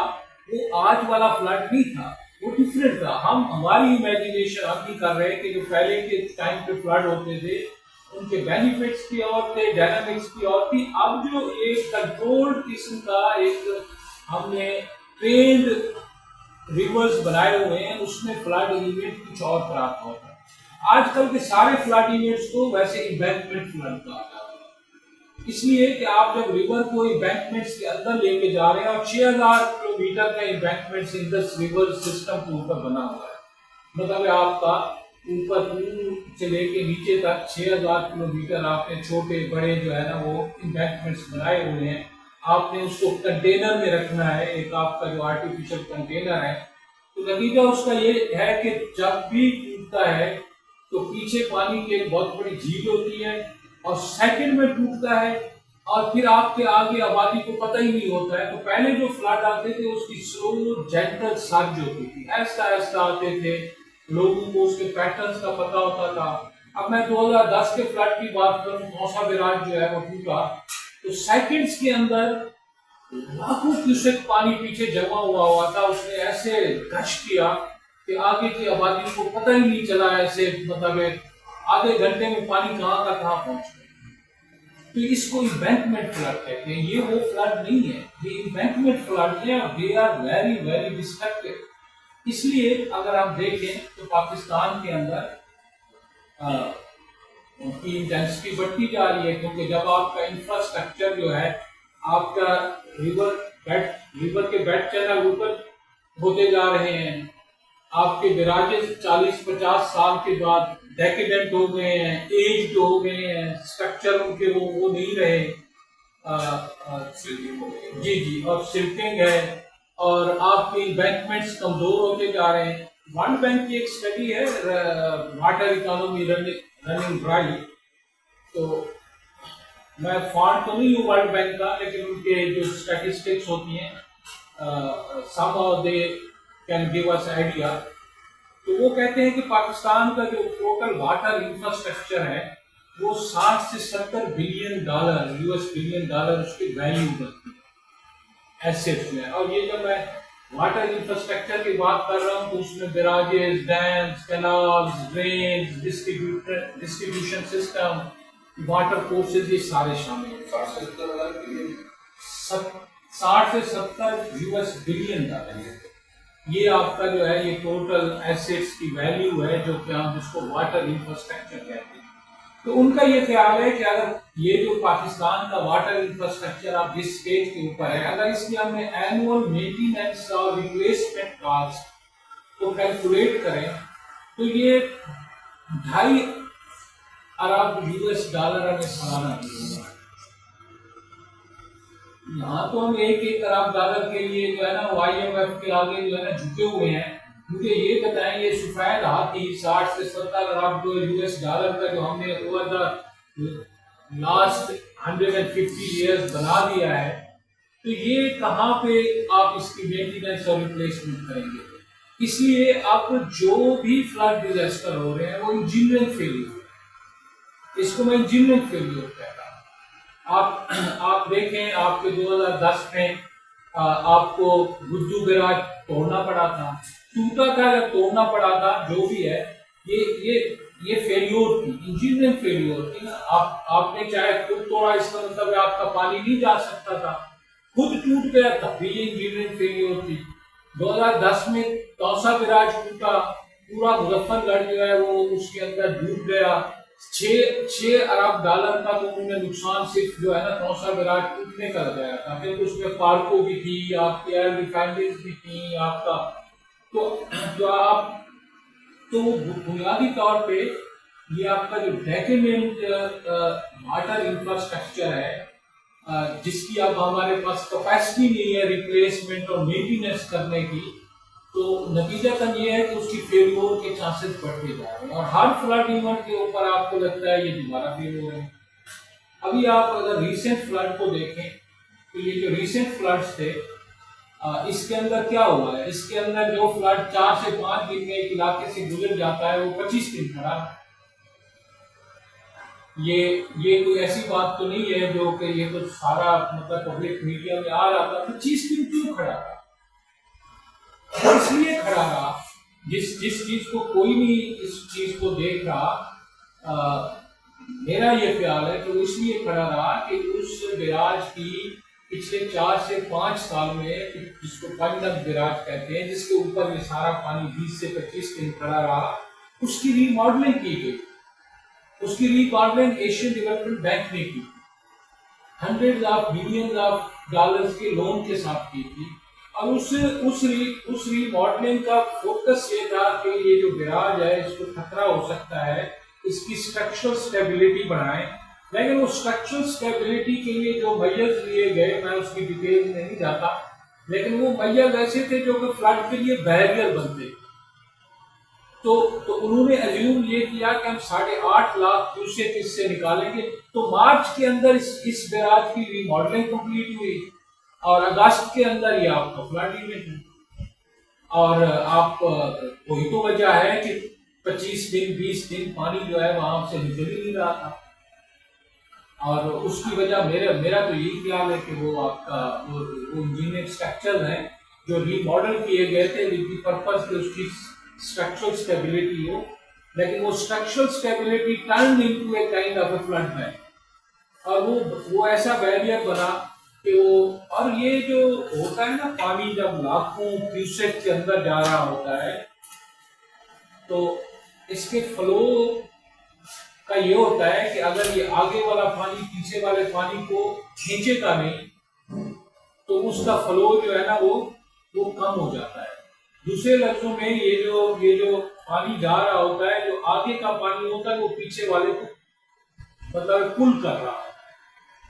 वो आज वाला फ्लड नहीं था, वो डिफरेंट था। हमारी इमेजिनेशन हम नहीं कर रहे कि जो पहले के टाइम पे फ्लड होते थे उनके बेनिफिट्स की और थे, डायनामिक्स की और थी। अब जो एक कंट्रोल्ड किस्म का एक हमने ट्रेंड रिवर्स बनाए हुए हैं, उसमें फ्लड इवेंट कुछ और प्राप्त होता है। आजकल के सारे फ्लड इवेंट्स को वैसे इम्बैंकमेंट फ्लड कहा जाता है। इसलिए कि आप जब रिवर को इम्बैंकमेंट्स के अंदर लेके जा रहे हैं और 6000 किलोमीटर का इम्बैंकमेंट्स इंडस रिवर सिस्टम के ऊपर बना हुआ है, मतलब आपका ऊपर से लेके नीचे तक 6000 किलोमीटर आपने छोटे बड़े जो है ना वो इम्बैंकमेंट्स बनाए हुए हैं। आपने उसको कंटेनर में रखना है, एक आपका जो आर्टिफिशियल कंटेनर है। तो नतीजा उसका ये है कि जब भी टूटता है तो पीछे पानी की एक बहुत बड़ी झील होती है और सेकंड में टूटता है और फिर आपके आगे आबादी को पता ही नहीं होता है। तो पहले जो फ्लड आते थे उसकी स्लो जेंटल सर्ज होती थी, ऐसा ऐसा आते थे, लोगों को उसके पैटर्न्स का पता होता था। अब मैं 2010 के फ्लड की बात करूं, कौसा बैराज जो है वो टूटा तो सेकंड्स के अंदर लाखों क्यूसेक पानी पीछे जमा हुआ था। उसने ऐसे गश किया कि आगे की आबादी को पता ही नहीं चला, ऐसे मतलब आधे घंटे में पानी कहाँ का कहाँ पहुंच गया। तो इसको इम्बैंकमेंट फ्लड कहते हैं। ये वो फ्लड नहीं है, ये इम्बैंकमेंट फ्लड है, they are very very destructive. इसलिए अगर आप देखें तो पाकिस्तान के अंदर उनकी इंटेंसिटी बढ़ती जा रही है, क्योंकि जब आपका इंफ्रास्ट्रक्चर जो है आपका रिवर के बेड चैनल ऊपर होते जा रहे हैं, आपके बैराजेस 40-50 साल के बाद डेकेडेंट हो गए हैं, एज्ड हो गए हैं, स्ट्रक्चर उनके वो नहीं रहे, जी जी, और सिल्टिंग है और आपके इम्बैंकमेंट्स कमजोर होते जा रहे हैं। वर्ल्ड बैंक की एक स्टडी है वाटर इकोनॉमी रनिंग ड्राई, तो मैं फॉन्ट तो नहीं हूँ वर्ल्ड बैंक का, लेकिन उनके जो स्टैटिस्टिक्स होती हैं somehow they can give us idea। तो वो कहते हैं कि पाकिस्तान का जो टोटल वाटर इंफ्रास्ट्रक्चर है वो 60 से 70 billion dollar US billion dollar उसकी वैल्यू बनती है एसेट्स में। और ये जब मैं वाटर इंफ्रास्ट्रक्चर की बात कर रहा हूँ तो उसमें barrages, dams, canals, drains, distribution system, water courses, ये सारे शामिल हैं। 60 से 70 यूएस बिलियन डॉलर ये आपका जो है ये टोटल एसेट्स की वैल्यू है, जो कि हम जिसको वाटर इंफ्रास्ट्रक्चर कहते हैं। तो उनका ये ख्याल है कि अगर ये जो पाकिस्तान का वाटर इंफ्रास्ट्रक्चर आप जिस स्टेज के ऊपर है, अगर इसकी हमने एनुअल मेंटेनेंस और रिप्लेसमेंट कॉस्ट को कैलकुलेट करें तो ये 2.5 अरब यूएस डॉलर हमें सालाना मिलेगा। यहाँ तो हम 1 अरब डॉलर के लिए जो है ना IMF के आगे जो है ना झुके हुए हैं। मुझे ये बताएं, ये सफेद हाथी 60 से 70 अरब जो यूएस डॉलर का जो हमने ओवर द लास्ट 150 ईयर्स बना दिया है, तो ये कहाँ पे आप इसकी मेंटेनेंस और रिप्लेसमेंट करेंगे। इसलिए आपको जो भी फ्लड डिजास्टर हो रहे हैं वो इंजीनियरिंग फेलियर, इसको मैं इंजीनियरिंग फेलियर कहता हूँ। आप देखें, आपके 2010 में आपको गुज्जू बैराज तोड़ना पड़ा था, टूटा था या तोड़ना पड़ा था, जो भी है, ये फेल्योर थी, इंजीनियरिंग फेल्योर थी ना। आपने चाहे खुद तोड़ा, इसका मतलब आपका पानी नहीं जा सकता था, खुद टूट गया तब भी ये इंजीनियरिंग फेल्योर थी। 2010 में तौसा बैराज टूटा, पूरा मुजफ्फरगढ़ जो है वो उसके अंदर डूब गया। 6 अरब डॉलर का तो उन्होंने नुकसान सिर्फ जो है ना तौसा बैराज टूटने का लगाया था, क्योंकि उसमें पार्को भी थी, आपकी एयर रिफाइनरीज भी थी आपका। तो आप तो बुनियादी तौर पे ये आपका जो डेकेडेंट वाटर इंफ्रास्ट्रक्चर है, जिसकी अब हमारे पास कैपेसिटी नहीं है रिप्लेसमेंट और मेंटेनेंस करने की, तो नतीजतन ये है कि उसकी फेल्योर के चांसेस बढ़ते जा रहे हैं और हर फ्लड इवेंट के ऊपर आपको लगता है ये दोबारा फेल हो रहे हैं। अभी आप अगर रीसेंट फ्लड को देखें तो ये जो रीसेंट फ्लड्स थे, इसके अंदर क्या हुआ है, इसके अंदर जो फ्लड 4 से 5 दिन में एक इलाके से गुजर जाता है वो 25 दिन खड़ा। ये कोई ऐसी बात तो नहीं है जो कि ये तो सारा मतलब पब्लिक मीडिया में आ रहा था। 25 दिन क्यों खड़ा था? इसलिए खड़ा रहा, जिस चीज को कोई नहीं इस चीज को देख रहा, मेरा ये ख्याल है कि वो इसलिए खड़ा रहा कि उस बैराज की पिछले 4 से 5 साल में, जिसको पंजनद बैराज कहते हैं, जिसके ऊपर ये सारा पानी 20 से 25 दिन खड़ा रहा, उसकी रीमॉडलिंग की गई। उसकी रीमॉडलिंग एशियन डेवलपमेंट बैंक ने की। Hundreds of billions of dollars के लोन के साथ की थी। और उस रीमॉडलिंग का फोकस ये था कि ये जो बैराज है इसको खतरा हो सकता है, इसकी स्ट्रक्चरल स्टेबिलिटी बढ़ाएं। लेकिन वो स्ट्रक्चरल स्टेबिलिटी के लिए जो मेजर्स लिए गए, मैं उसकी डिटेल में नहीं जाता, लेकिन वो मेजर्स ऐसे थे जो कि फ्लड के लिए बैरियर बनते। तो उन्होंने अज्यूम ये किया कि हम 8.5 लाख क्यूसेक इससे निकालेंगे। तो मार्च के अंदर इस बैराज की रीमॉडलिंग कंप्लीट हुई और अगस्त के अंदर ये आपका फ्लड इवेंट हुआ। और आप वही तो वजह है कि 25 दिन 20 दिन पानी जो है वहां से निकल ही नहीं रहा था। और उसकी वजह मेरा तो यही ख्याल है कि वो आपका वो इंजीनियरिंग स्ट्रक्चर हैं जो रीमॉडल किए गए थे विद द पर्पस कि उसकी स्ट्रक्चरल स्टेबिलिटी हो, लेकिन वो structural stability turn into a kind of a flood barrier. और वो ऐसा बैरियर बना कि वो, और ये जो होता है ना, पानी जब लाखों क्यूसेक के अंदर जा रहा होता है तो इसके फ्लो का ये होता है कि अगर ये आगे वाला पानी पीछे वाले पानी को खींचेगा नहीं तो उसका फ्लो जो है ना वो कम हो जाता है। दूसरे लफ्जों में ये जो पानी जा रहा होता है, जो आगे का पानी होता है वो पीछे वाले को मतलब पुल कर रहा है।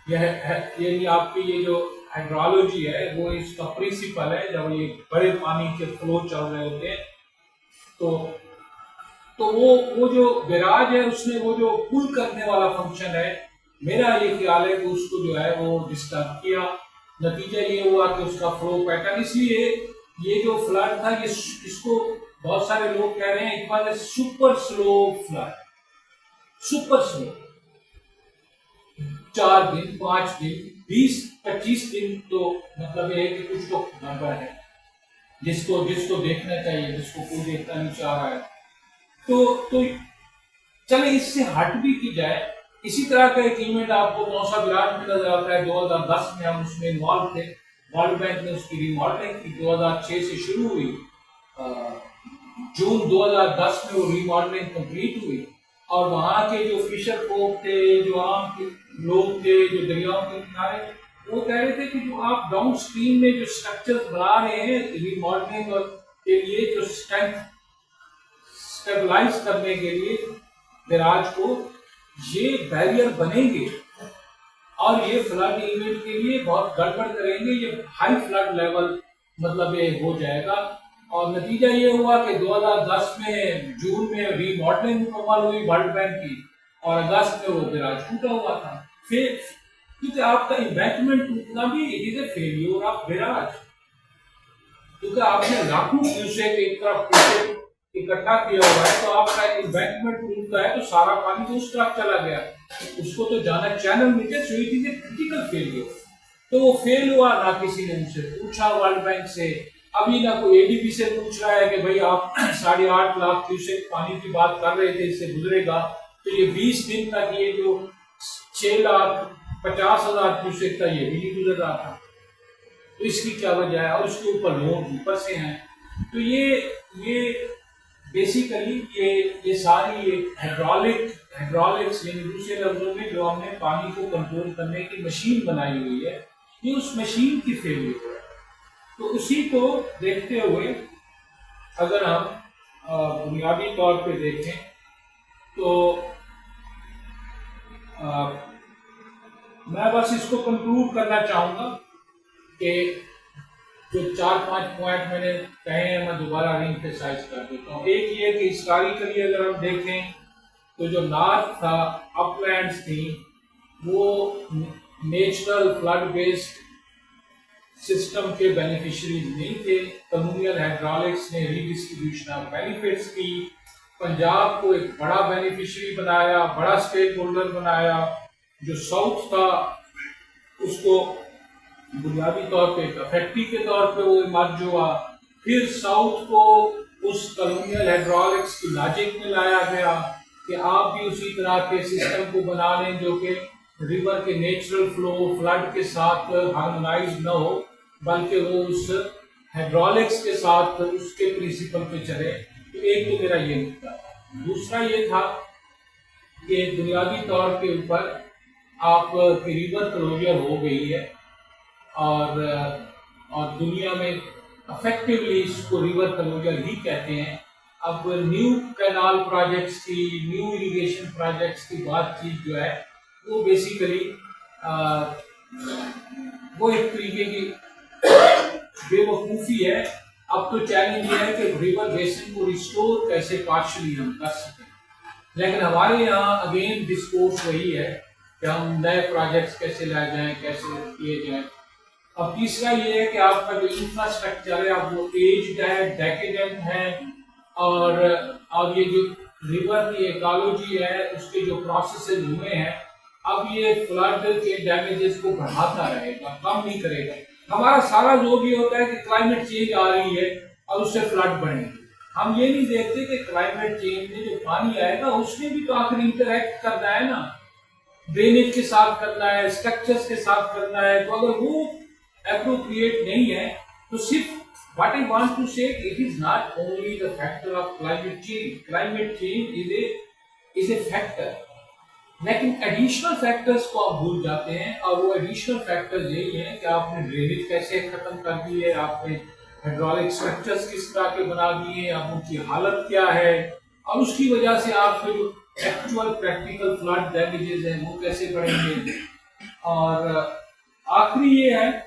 ये आपकी ये जो हाइड्रोलॉजी है वो इसका प्रिंसिपल है। जब ये बड़े पानी के फ्लो चल रहे होते हैं तो वो जो बैराज है उसने वो जो पुल करने वाला फंक्शन है, मेरा ये ख्याल है कि उसको जो है वो डिस्टर्ब किया। नतीजा ये हुआ कि उसका फ्लो पैटर्न, इसलिए ये जो फ्लड था ये इसको बहुत सारे लोग कह रहे हैं it was a super slow flood. Super slow 4 दिन 5 दिन 20-25 दिन तो मतलब ये है कि कुछ तो गड़बड़ है, जिसको देखना चाहिए, जिसको कोई देखना नहीं चाह रहा है। तो चले इससे हट भी की जाए। इसी तरह का एक इवेंट आपको नौसा विराट में नजर आता है। 2010 में हम उसमें इन्वॉल्व थे, वर्ल्ड बैंक ने उसकी रिमॉडलिंग की 2006 से शुरू हुई। जून 2010 में वो रिमॉडलिंग कंप्लीट हुई और वहाँ के जो फिशर folk थे, जो आम के लोग थे, जो दरियाओं के किनारे, वो कह रहे थे कि जो आप डाउन स्ट्रीम में जो स्ट्रक्चर बना रहे हैं रिमॉडलिंग और के लिए, जो स्ट्रेंथ स्टेबलाइज करने के लिए बैराज को, ये बैरियर बनेंगे और ये फ्लड इवेंट के लिए बहुत गड़बड़ करेंगे। ये हाई फ्लड लेवल मतलब ये हो जाएगा। और नतीजा ये हुआ कि 2010 में जून में रीमॉडलिंग मुकम्मल हुई वर्ल्ड बैंक की और अगस्त में वो बैराज टूटा हुआ था। फिर क्योंकि आपका इन्वेस्टमेंट टूटना भी it is a failure of barrage, क्योंकि आपने लाखों क्यूसेक एक तरफ इकट्ठा किया हुआ है तो आपका इन्वेस्टमेंट टूटता है तो सारा पानी तो उस तरफ चला गया, उसको तो जाना चैनल में क्रिटिकल फेलियर। तो वो फेल हुआ, ना किसी ने उनसे पूछा वर्ल्ड बैंक से, अभी ना कोई एडीबी से पूछ रहा है कि भाई आप 8.5 लाख क्यूसेक पानी की बात कर रहे थे, इससे गुजरेगा तो ये 20 दिन तक ये जो 6,50,000 क्यूसेक था ये भी नहीं गुजर रहा था। तो इसकी क्या वजह है? और उसके ऊपर लोग ऊपर से हैं। तो ये बेसिकली ये सारी हाइड्रोलिक्स यानी दूसरे लफ्जों में जो हमने पानी को कंट्रोल करने की मशीन बनाई हुई है, ये उस मशीन की फेलियर है। तो उसी को देखते हुए अगर हम बुनियादी तौर पे देखें तो मैं बस इसको कंक्लूड करना चाहूँगा कि जो 4-5 पॉइंट मैंने कहे हैं मैं दोबारा रीएम्फसाइज कर देता हूँ। एक ये कि हिस्टोरिकली अगर हम देखें तो जो नॉर्थ था, अपलैंड्स थी, वो नेचुरल फ्लड बेस्ड सिस्टम के बेनिफिशियरीज नहीं थे। कम्युनल हाइड्रोलिक्स ने रीडिस्ट्रीब्यूशन ऑफ बेनिफिट्स की, पंजाब को एक बड़ा बेनिफिशियरी बनाया, बड़ा स्टेक होल्डर बनाया। जो साउथ था उसको बुनियादी तौर पे फैक्ट्री के तौर पे वो मर्ज हुआ। फिर साउथ को उस कॉलोनियल हाइड्रोलिक्स की लॉजिक में लाया गया कि आप भी उसी तरह के सिस्टम को बना लें जो कि रिवर के नेचुरल फ्लो फ्लड के साथ हार्मोनाइज न हो, बल्कि वो उस हाइड्रोलिक्स के साथ उसके प्रिंसिपल पे चले। तो एक तो मेरा ये था। दूसरा ये था कि बुनियादी तौर के ऊपर आप की रिवर क्लोजर हो गई है और दुनिया में अफेक्टिवली इसको रिवर क्लोजर ही कहते हैं। अब न्यू कैनाल प्रोजेक्ट्स की, न्यू इरिगेशन प्रोजेक्ट्स की बातचीत जो है वो बेसिकली वो एक तरीके की बेवकूफ़ी है। अब तो चैलेंज ये है कि रिवर बेसिन को रिस्टोर कैसे पार्शली हम कर सकें, लेकिन हमारे यहाँ अगेन डिस्कोर्स वही है कि हम नए प्रोजेक्ट्स कैसे लाए जाएं, कैसे किए जाएं। अब तीसरा ये है कि आपका जो इंफ्रास्ट्रक्चर है अब वो एज्ड है, डेकेडेंट है, और ये जो रिवर की इकोलॉजी है उसके जो प्रोसेसेस हुए हैं अब ये फ्लड के डैमेजेस को बढ़ाता रहेगा, कम नहीं करेगा। हमारा सारा जोर ये होता है कि क्लाइमेट चेंज आ रही है और उससे फ्लड बढ़ेंगे। हम ये नहीं देखते कि क्लाइमेट चेंज में जो पानी आएगा उसने भी तो आखिर इंटरेक्ट करना है ना, ड्रेनेज के साथ करना है, स्ट्रक्चर्स के साथ करना है। तो अगर वो एप्रोप्रिएट नहीं है तो सिर्फ what I want to say, it is not only the factor of climate change. Climate change is a factor, लेकिन एडिशनल फैक्टर्स को आप भूल जाते हैं, और वो एडिशनल फैक्टर्स यही हैं कि आपने ड्रेनेज कैसे खत्म कर दी है, आपने हाइड्रोलिक स्ट्रक्चर्स किस तरह के बना दिए, अब उनकी हालत क्या है, और उसकी वजह से आपके जो एक्चुअल प्रैक्टिकल फ्लड डैमेजेस हैं वो कैसे बढ़ेंगे। और आखिरी ये है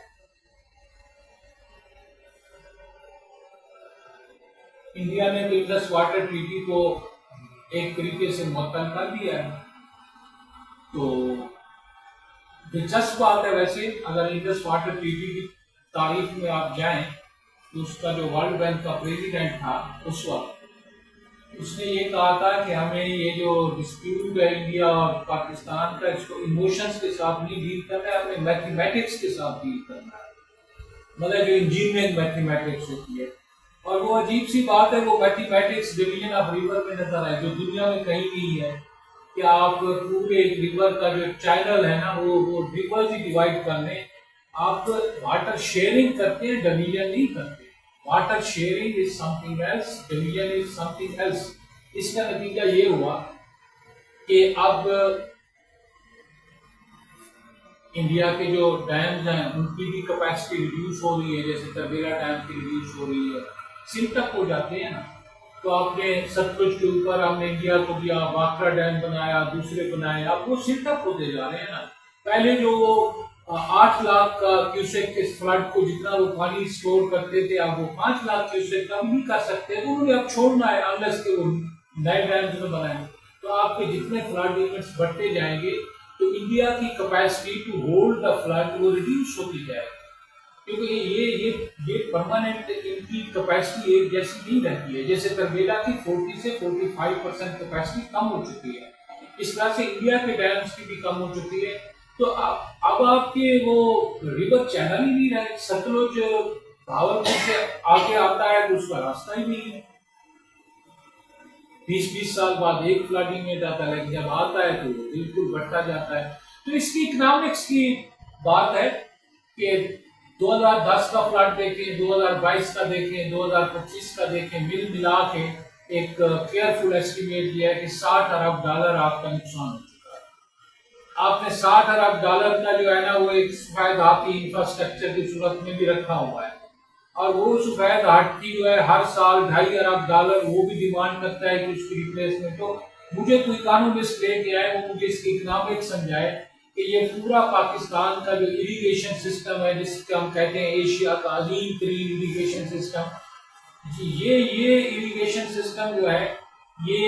इंडिया ने तो इंडस वाटर ट्रीटी को एक तरीके से मुअत्तल कर दिया है। तो दिलचस्प बात है वैसे, अगर इंडस वाटर ट्रीटी की तारीख में आप जाएं तो उसका जो वर्ल्ड बैंक का प्रेसिडेंट था उस वक्त, उसने ये कहा था कि हमें ये जो डिस्प्यूट है इंडिया और पाकिस्तान का, इसको इमोशंस के साथ नहीं डील करना है, हमें मैथमेटिक्स के साथ डील करना है, मतलब जो इंजीनियरिंग मैथमेटिक्स होती है। और वो अजीब सी बात है, वो मैथमेटिक्स डिवीजन ऑफ रिवर में नजर आए जो दुनिया में कहीं नहीं है, कि आप पूरे रिवर का जो चैनल है ना वो रिवर ही डिवाइड कर लें। आप वाटर शेयरिंग करते हैं, डिवीजन नहीं करते। Water sharing is something else, division is something else. इसका नतीजा ये हुआ कि अब इंडिया के जो डैम्स हैं उनकी भी कैपेसिटी रिड्यूस हो रही है, जैसे तरबेला डैम की रिड्यूस हो रही है, सिल तक हो जाते हैं ना। तो आपने सतलुज के ऊपर हमने इंडिया को दिया, वाकरा डैम बनाया, दूसरे बनाए, अब वो सिल तक होते जा रहे हैं ना। पहले जो 8 लाख का क्यूसेक के फ्लड को जितना वो पानी स्टोर करते थे, अब वो 5 लाख क्यूसेक कम नहीं कर सकते, तो उन्हें अब छोड़ना है अनलेस के वो नए डैम्स में बनाए। तो आपके जितने फ्लड इवेंट्स बढ़ते जाएंगे तो इंडिया की capacity to hold the flood वो रिड्यूस होती जाएगी, क्योंकि ये परमानेंट इनकी कैपेसिटी एक जैसी नहीं रहती है। जैसे तरबेला की 40 से 45% कैपेसिटी कम हो चुकी है, इस तरह से इंडिया के डैम्स की भी कम हो चुकी है। तो अब आपके वो रिवर चैनल ही नहीं रहे। सतलुज भावलपुर से आगे आता है तो उसका रास्ता ही नहीं है। 20-20 साल बाद एक फ्लडिंग में जाता है, लेकिन जब आता है तो बिल्कुल बढ़ता जाता है। तो इसकी इकोनॉमिक्स की बात है कि 2010 का फ्लड देखें, 2022 का देखें, 2025 का देखें, मिला के एक केयरफुल एस्टिमेट दिया है कि $60 अरब आपका नुकसान हो चुका है। आपने $60 अरब का जो है ना वो एक सफेद हाथी इंफ्रास्ट्रक्चर की सूरत में भी रखा हुआ है, और वो सफेद हाथी जो है हर साल $2.5 अरब वो भी डिमांड करता है कि उसकी रिप्लेसमेंट। तो मुझे कोई इकोनॉमिस्ट लेके आए, वो मुझे इसकी इकोनॉमिक्स समझाए कि ये पूरा पाकिस्तान का जो इरिगेशन सिस्टम है, जिसके हम कहते हैं एशिया का अजीम तरीन इरिगेशन सिस्टम, ये इरिगेशन सिस्टम जो है ये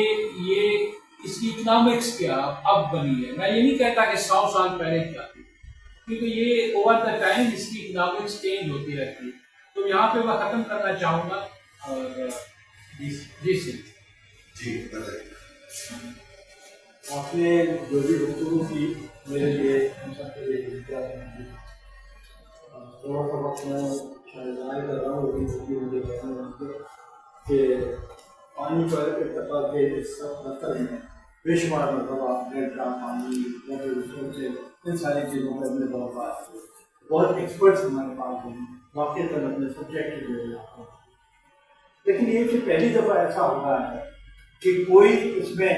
इसकी इकोनॉमिक्स क्या अब बनी है। मैं ये नहीं कहता कि 100 साल पहले क्या थी, क्योंकि ये ओवर द टाइम इसकी इकोनॉमिक्स चेंज होती रहती है। तो यहाँ पे मैं खत्म करना चाहूंगा। और जी आपने जो भी गुफ्तगू की मेरे लिए थोड़ा सा वक्त मैं शायद जाहिर कर रहा हूँ, मुझे कि पानी पर इर्तफा के इस दफ्तर में बेशुमार मरतबा रेड का पानी या फिर उससे इन सारी चीज़ों पर अपने बहुत एक्सपर्ट्स हमारे पास हैं, वाकई कर अपने सब्जेक्ट जो है। लेकिन ये फिर पहली दफ़ा ऐसा हो रहा है कि कोई इसमें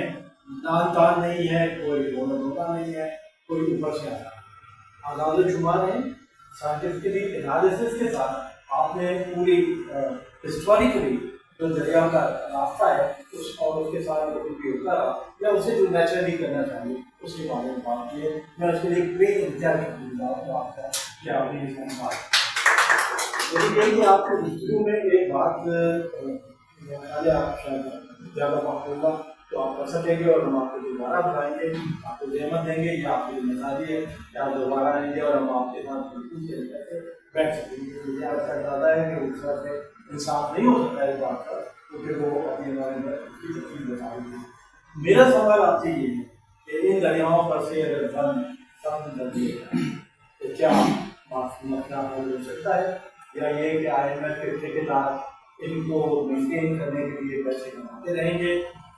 दान तान नहीं है, कोई रोना धोखा नहीं है, कोई ऊपर से आता है। आज़ाद-ओ-शुमार है साइंटिफिकली एनालिसिस के साथ आपने पूरी हिस्टोरिकली जो दरिया का रास्ता है उस और उसके साथ जो उपयोग करा या उसे जो नेचुरली करना चाहिए उसके बारे में बात की है। मैं उसके लिए प्रे इंतजार दूंगा आपका कि आपने इसमें बात लेकिन यही आपको गुफ्तगू में एक बात आप शायद ज़्यादा बात होगा तो आप कर सकेंगे और हम आपको दोबारा बुलाएंगे, आपको जहमत देंगे या आपको मिजाजी है या आप दोबारा आएंगे और हम आपके साथ बिल्कुल तरीके से बैठ सकेंगे। मुझे आपका ज़्यादा है कि उस तरह से इंसाफ नहीं हो सकता है इस बात का, तो फिर वो अपने बारे में उसकी तफसील बताएंगे। मेरा सवाल आपसे ये है कि इन दरियाओं पर से अगर बंद कर दिए जाए तो क्या मसला हल हो सकता है या ये कि IMF के ठेकेदार इनको मेंटेन करने के लिए पैसे कमाते रहेंगे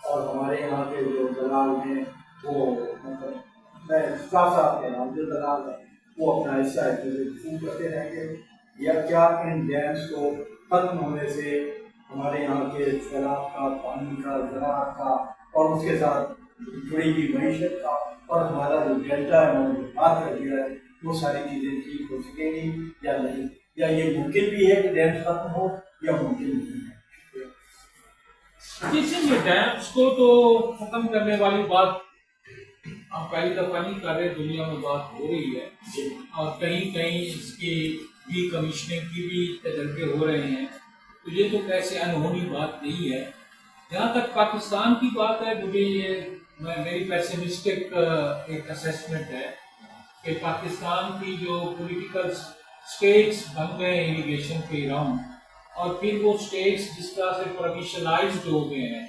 और हमारे यहाँ के जो दलाल हैं वो मतलब मैं साफ साफ कह रहा हूँ जो दलाल हैं वो अपना हिस्सा वसूल करते रहेंगे या क्या इन डैम्स को खत्म होने से हमारे यहाँ के सैलाब का, पानी का, ज़राअत का और उसके साथ जुड़ी हुई मईशत का और हमारा जो डेल्टा है उन्होंने बात कर दिया है वो सारी चीज़ें ठीक हो सकेंगी या नहीं, या ये मुमकिन भी है कि डैम्स खत्म हो या मुमकिन नहीं है। देखिए डैम्स को तो खत्म करने वाली बात हम पहली दफा नहीं कर रहे, दुनिया में बात हो रही है और कहीं कहीं इसकी भी कमीशनिंग की भी तजर्बे हो रहे हैं, तो ये तो कैसे अनहोनी बात नहीं है। जहाँ तक पाकिस्तान की बात है, मुझे ये मेरी पेसिमिस्टिक एक असेसमेंट है कि पाकिस्तान की जो पॉलिटिकल स्टेट्स बन गए इरिगेशन के अराउंड और फिर वो स्टेट्स जिस तरह से प्रोविशनलाइज्ड हो गए हैं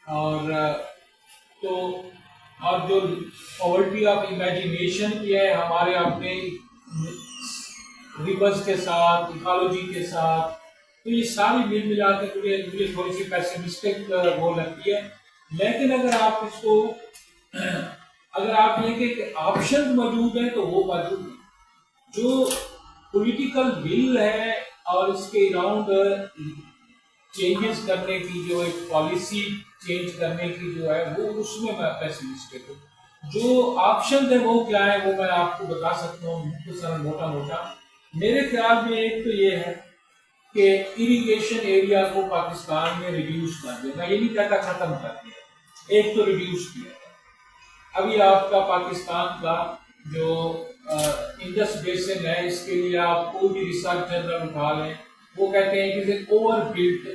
और तो और जो पॉवर्टी ऑफ इमेजिनेशन की है हमारे अपने रिवर्स के साथ, इकोलॉजी के साथ, तो ये सारी मिल मिला के मुझे थोड़ी सी पेसिमिस्टिक वो लगती है। लेकिन अगर आप इसको अगर आप ये कि ऑप्शन मौजूद है तो वो मौजूद है। जो पॉलिटिकल विल है और इसके अराउंड चेंजेस करने की जो एक पॉलिसी चेंज करने की जो है वो उसमें मैं पेसिमिस्टिक हूँ। जो ऑप्शन है वो क्या है वो मैं आपको बता सकता हूँ मुख्तसर मोटा मोटा। मेरे ख्याल में एक तो ये है कि इरिगेशन एरिया को पाकिस्तान में रिड्यूस कर दिया, मैं ये नहीं कहता खत्म कर दिया, एक तो रिड्यूस किया। अभी आपका पाकिस्तान का जो इंडस बेसिन है इसके लिए आप कोई भी रिसर्च जर्नल उठा लें, वो कहते हैं कि ओवर बिल्ट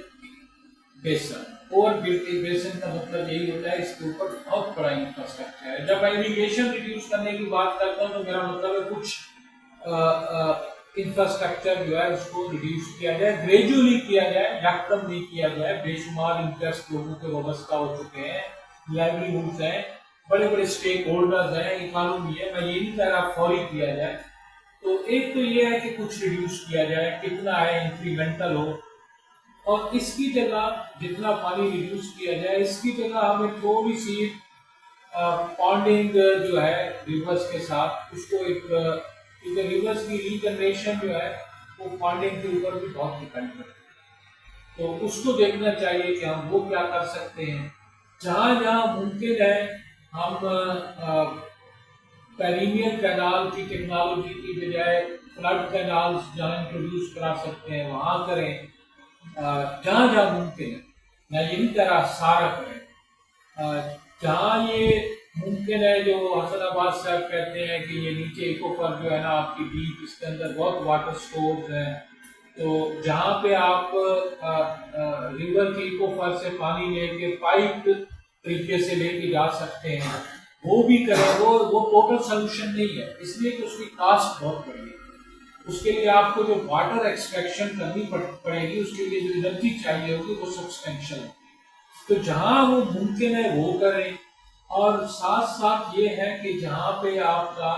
बेसन। ओवर बिल्ट बेसन का मतलब यही होता है इसके ऊपर बहुत बड़ा इंफ्रास्ट्रक्चर है। जब मैं इरिगेशन रिड्यूस करने की बात करता हूँ तो मेरा मतलब है कुछ इंफ्रास्ट्रक्चर जो है उसको रिड्यूस किया जाए, ग्रेजुअली किया जाए, यकदम नहीं किया जाए। बेशुमार इंटरेस्ट लोगों के वाबस्ता हो चुके हैं, लाइवलीहुड्स हैं, बड़े बड़े स्टेक होल्डर्स हैं, इकोनॉमी है, मैं ये नहीं कह रहा फौरी किया जाए। तो एक तो ये है कि कुछ रिड्यूस किया जाए, कितना है इंक्रीमेंटल हो, और इसकी जगह जितना पानी रिड्यूस किया जाए इसकी जगह हमें थोड़ी सी पॉन्डिंग जो है रिवर्स के साथ उसको एक, क्योंकि रिवर्स की रीजनरेशन जो है वो पॉन्डिंग के ऊपर भी बहुत डिपेंड करती है, तो उसको देखना चाहिए कि हम वो क्या कर सकते हैं। जहाँ जहाँ मुमकिन है हम पेरिनियल कैनाल की टेक्नोलॉजी की बजाय फ्लड कैनाल्स जहाँ इंट्रोड्यूस करा सकते हैं वहाँ करें, जहाँ जहाँ मुमकिन है। मैं ये नहीं कह रहा सारा करें, जहाँ ये मुमकिन है, जो हसनाबाद साहब कहते हैं कि ये नीचे इकोफर जो है ना आपकी डीप, इसके अंदर बहुत वाटर स्टोर्स हैं, तो जहाँ पे आप रिवर की इकोफर से पानी लेके पाइप तरीके से लेके जा सकते हैं वो भी करें। वो टोटल सोल्यूशन नहीं है, इसलिए कि उसकी कास्ट बहुत बड़ी है। उसके लिए आपको जो वाटर एक्सट्रैक्शन करनी पड़ेगी, उसके लिए जो एनर्जी चाहिए होगी वो सब्सटेंशियल है। तो जहाँ वो मुमकिन है वो करें, और साथ साथ ये है कि जहाँ पे आपका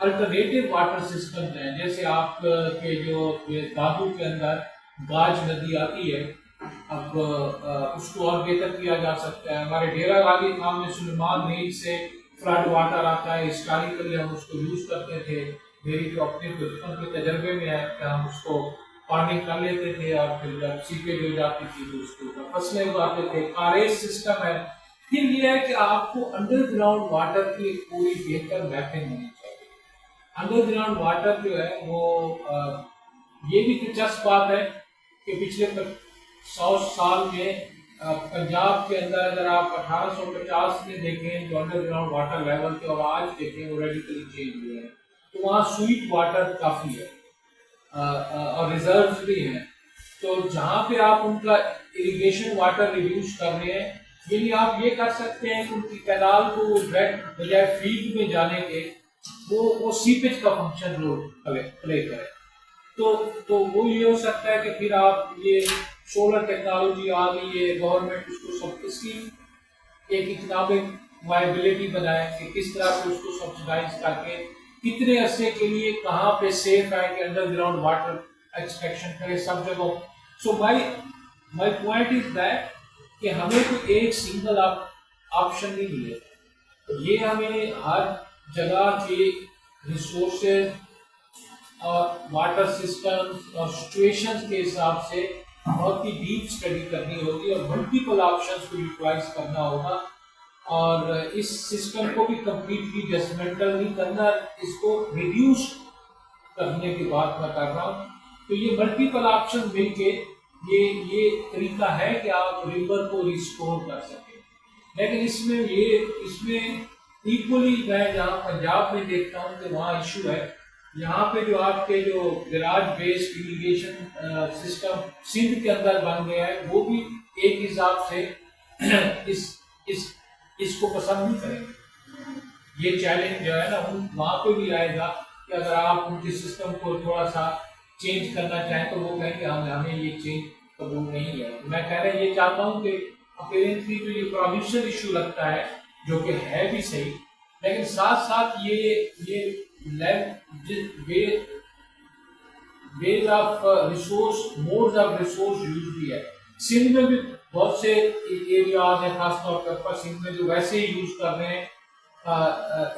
अल्टरनेटिव वाटर सिस्टम है, जैसे आप के जो दादू के अंदर गाज नदी आती है, अब उसको और बेहतर किया जा सकता है। हमारे डेरा गाली खाम में सुलेमान रेंज से फ्लड वाटर आता है, हिस्टोरिकली हम उसको यूज करते थे। मेरी जो अपने बचपन के तजर्बे में है कि हम उसको पानी कर लेते थे और फिर जब सीपेज हो जाती थी तो उसके ऊपर फसलें उगाते थे। कारेज सिस्टम है, फिर ये है कि आपको अंडरग्राउंड वाटर की पूरी बेहतर मैपिंग होनी चाहिए। अंडरग्राउंड वाटर जो है वो ये भी दिलचस्प बात है कि पिछले 100 साल में पंजाब के अंदर अगर आप 1850 में देखें जो अंडरग्राउंड वाटर लेवल थे और आज देखें वो रेडिकली चेंज हुए हैं। तो वहाँ स्वीट वाटर काफ़ी है और रिजर्व्स भी हैं। तो जहाँ पे आप उनका इरिगेशन वाटर रिड्यूस कर रहे हैं, यदि आप ये कर सकते हैं कि उनकी कैनाल को डायरेक्ट बजाय फील्ड में जाने के वो सीपेज का फंक्शन रोल प्ले करे, तो वो ये हो सकता है कि फिर आप ये सोलर टेक्नोलॉजी आ गई है, गवर्नमेंट उसको सब इसकी एक इकोनॉमिक वायबिलिटी बनाए कि किस तरह से उसको सब्सिडाइज करके कितने अरसे के लिए कहाँ पे सेफ है कि अंडरग्राउंड वाटर एक्सट्रैक्शन करे सब जगह। So my point is that कि हमें कोई एक सिंगल ऑप्शन नहीं मिले, ये हमें हर जगह के रिसोर्सेज और वाटर सिस्टम और सिचुएशंस के हिसाब से बहुत ही डीप स्टडी करनी होगी और मल्टीपल ऑप्शंस को यूटिलाइज करना होगा। और इस सिस्टम को भी कम्प्लीटली डिसमेंटल नहीं करना, इसको रिड्यूस करने की बात मैं कर रहा हूँ। तो ये मल्टीपल ऑप्शन मिलके ये तरीका है कि आप रिवर को रिस्टोर कर सकें। लेकिन इसमें इक्वली मैं जहाँ पंजाब में देखता हूँ कि वहाँ इशू है, यहाँ पे जो आपके जो गराज बेस्ड इरिगेशन सिस्टम सिंध के अंदर बन गया है, वो भी एक हिसाब से इसको पसंद नहीं करेंगे। ये चैलेंज जो है ना वहाँ पे भी आएगा कि अगर आप उनके सिस्टम को थोड़ा सा चेंज करना चाहें तो वो कहेंगे हमें ये चेंज कबूल नहीं है। मैं कह रहा ये चाहता हूँ कि अपेरेंटली तो ये प्रोविंशियल इशू लगता है जो कि है भी सही, लेकिन साथ साथ ये ways of resource modes of resource use भी है। सिंध में भी बहुत से एरियाज हैं, खासतौर पर सिंध में जो वैसे ही यूज कर रहे हैं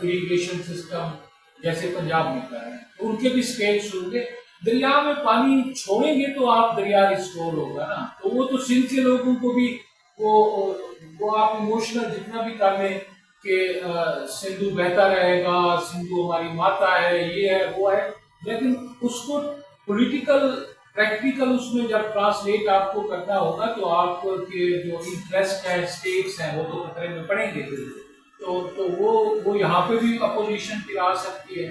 इरिगेशन सिस्टम जैसे पंजाब में कर रहे हैं, तो उनके भी स्केल्स होंगे। दरिया में पानी छोड़ेंगे तो आप दरिया रिस्टोर होगा ना, तो वो तो सिंध के लोगों को भी वो आप इमोशनल जितना भी कर लें कि सिंधु बहता रहेगा, सिंधु हमारी माता है, ये है वो है, लेकिन उसको पॉलिटिकल प्रैक्टिकल उसमें जब ट्रांसलेट आपको करना होगा तो आपके जो इंटरेस्ट है स्टेट्स हैं वो तो खतरे में पड़ेंगे। तो वो यहाँ पे भी अपोजिशन फिर आ सकती है,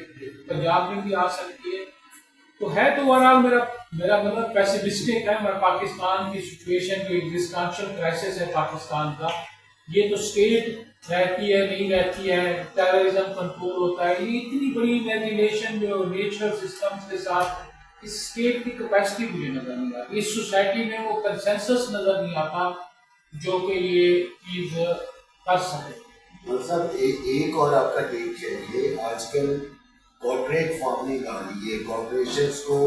पंजाब में भी आ सकती है। तो है तो ओवरऑल मेरा मतलब पेसिमिस्टिक है। मैं पाकिस्तान की सिचुएशन जो एग्जिस्टेंशियल क्राइसिस है पाकिस्तान का, ये तो स्टेट रहती है नहीं रहती है, टेररिज्म कंट्रोल होता है, ये इतनी बड़ी इमेजिनेशन जो नेचुरल सिस्टम्स के साथ इस स्टेट की कैपेसिटी मुझे नजर नहीं आती, इस सोसाइटी में वो कंसेंसस नजर नहीं आता जो कि ये चीज कर सके। मतलब एक और आपका टेक है, ये आजकल कॉर्पोरेट फार्मिंग आ रही है, कॉर्पोरेशंस को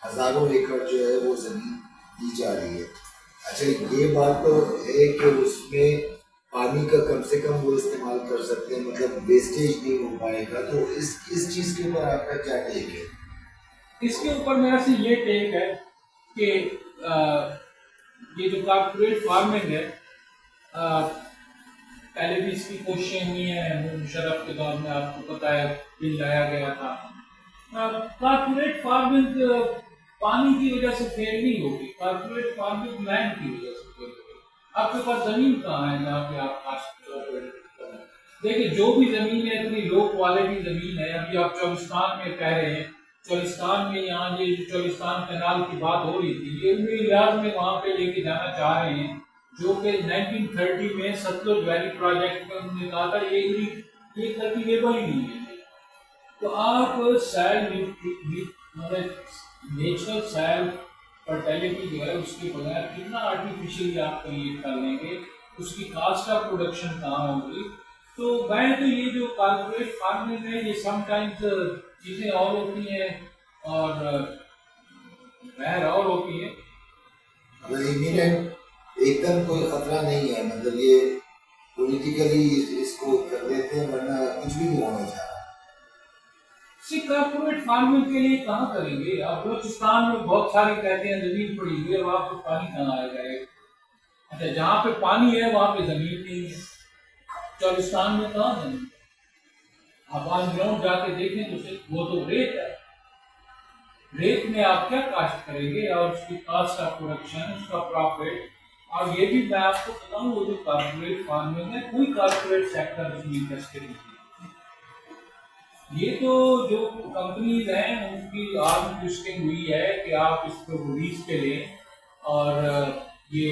हजारों एकड़ जो है वो जमीन दी जा रही है। अच्छा ये बात तो है कि उसमें पानी का कम से कम वो इस्तेमाल कर सकते हैं, मतलब वेस्टेज नहीं हो पाएगा। तो इस चीज के ऊपर आपका क्या टेक है? इसके ऊपर मेरा से ये टेक है कि ये जो कॉर्पोरेट फार्मिंग है, पहले भी इसकी कोशिशें हुई हैं, मुशर्रफ के दौर में आपको पता है बिल लाया गया था। कॉर्पोरेट फार्मिंग पानी की वजह से फेल नहीं होगी, कॉर्पोरेट फार्मिंग लैंड की वजह से फेल होगी। आपके पास जमीन कहाँ है जहाँ पे आप देखिए, जो भी जमीन है इतनी लो क्वालिटी जमीन है। अभी आप चौलिस्तान में कह रहे हैं, चौलिस्तान में यहाँ ये चौलिस्तान कैनाल की बात हो रही थी, ये रियाज में वहाँ पे लेके जाना चाह रहे हैं, जो कि 1930 में सतलुज वैली प्रोजेक्ट में उन्होंने कहा था ये कल्टीवेबल ही नहीं है। तो आप नेचुरल सॉइल फर्टिलिटी जो है उसके बगैर कितना आर्टिफिशियली आप क्रिएट कर लेंगे, उसकी कास्ट ऑफ प्रोडक्शन कहाँ होगी। तो मैं तो ये जो कॉर्पोरेट फार्मिंग है ये समटाइम्स चीज़ें और होती हैं और बहर और होती है। एकदम कोई खतरा नहीं है, मतलब ये पॉलिटिकली इसको कर देते हैं, वरना कुछ भी नहीं होना चाह रहा। कॉर्पोरेट फार्मिंग के लिए कहाँ करेंगे आप? बलूचिस्तान में बहुत सारी कहते हैं जमीन पड़ी हुई है, वहाँ पे पानी कहाँ आएगा? अच्छा, जहाँ पे पानी है वहाँ पे जमीन नहीं है, चौलिस्तान में कहाँ देंगे? आप ऑन ग्राउंड जाके देखें तो वो तो रेत है। रेत में आप क्या काश्त करेंगे और उसकी कॉस्ट ऑफ प्रोडक्शन, उसका प्रॉफिट। और ये भी मैं आपको बताऊं, वो जो कॉर्पोरेट फार्मिंग है, कोई कॉर्पोरेट सेक्टर उसमें इंटरेस्टेड नहीं है। ये तो जो कंपनीज हैं उनकी आर्म ट्विस्टिंग हुई है कि आप इसको लीज पे लें और ये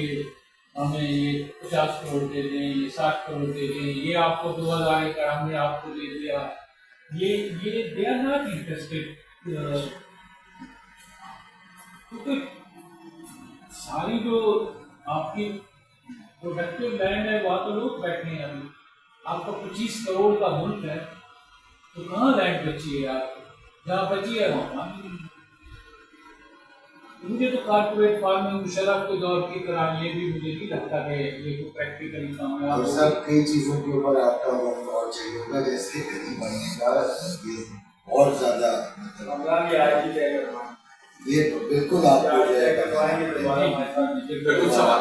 हमें ये 50 करोड़ दे दें, ये 60 करोड़ दे दें, ये आपको 2000 एकड़ हमने आपको दे दिया। ये दे आर नॉट इंटरेस्टेड, क्योंकि सारी जो आपकी प्रोडक्टिव लैंड है वहाँ तो लोग बैठे हैं। अभी आपका 25 करोड़ का मुल्क है, तो कहाँ लैंड बची है आपको? जहाँ बची है वहाँ पानी नहीं। मुझे तो कॉर्पोरेट फार्मिंग मुशर्रफ के दौर की तरह ये भी मुझे नहीं लगता कि ये कोई प्रैक्टिकली कामयाब और सब कई चीजों के ऊपर आपका वक्त और चाहिए होगा, जैसे गरीब बनने का ये और ज्यादा मतलब ये बिल्कुल आपको जो है कुछ सवाल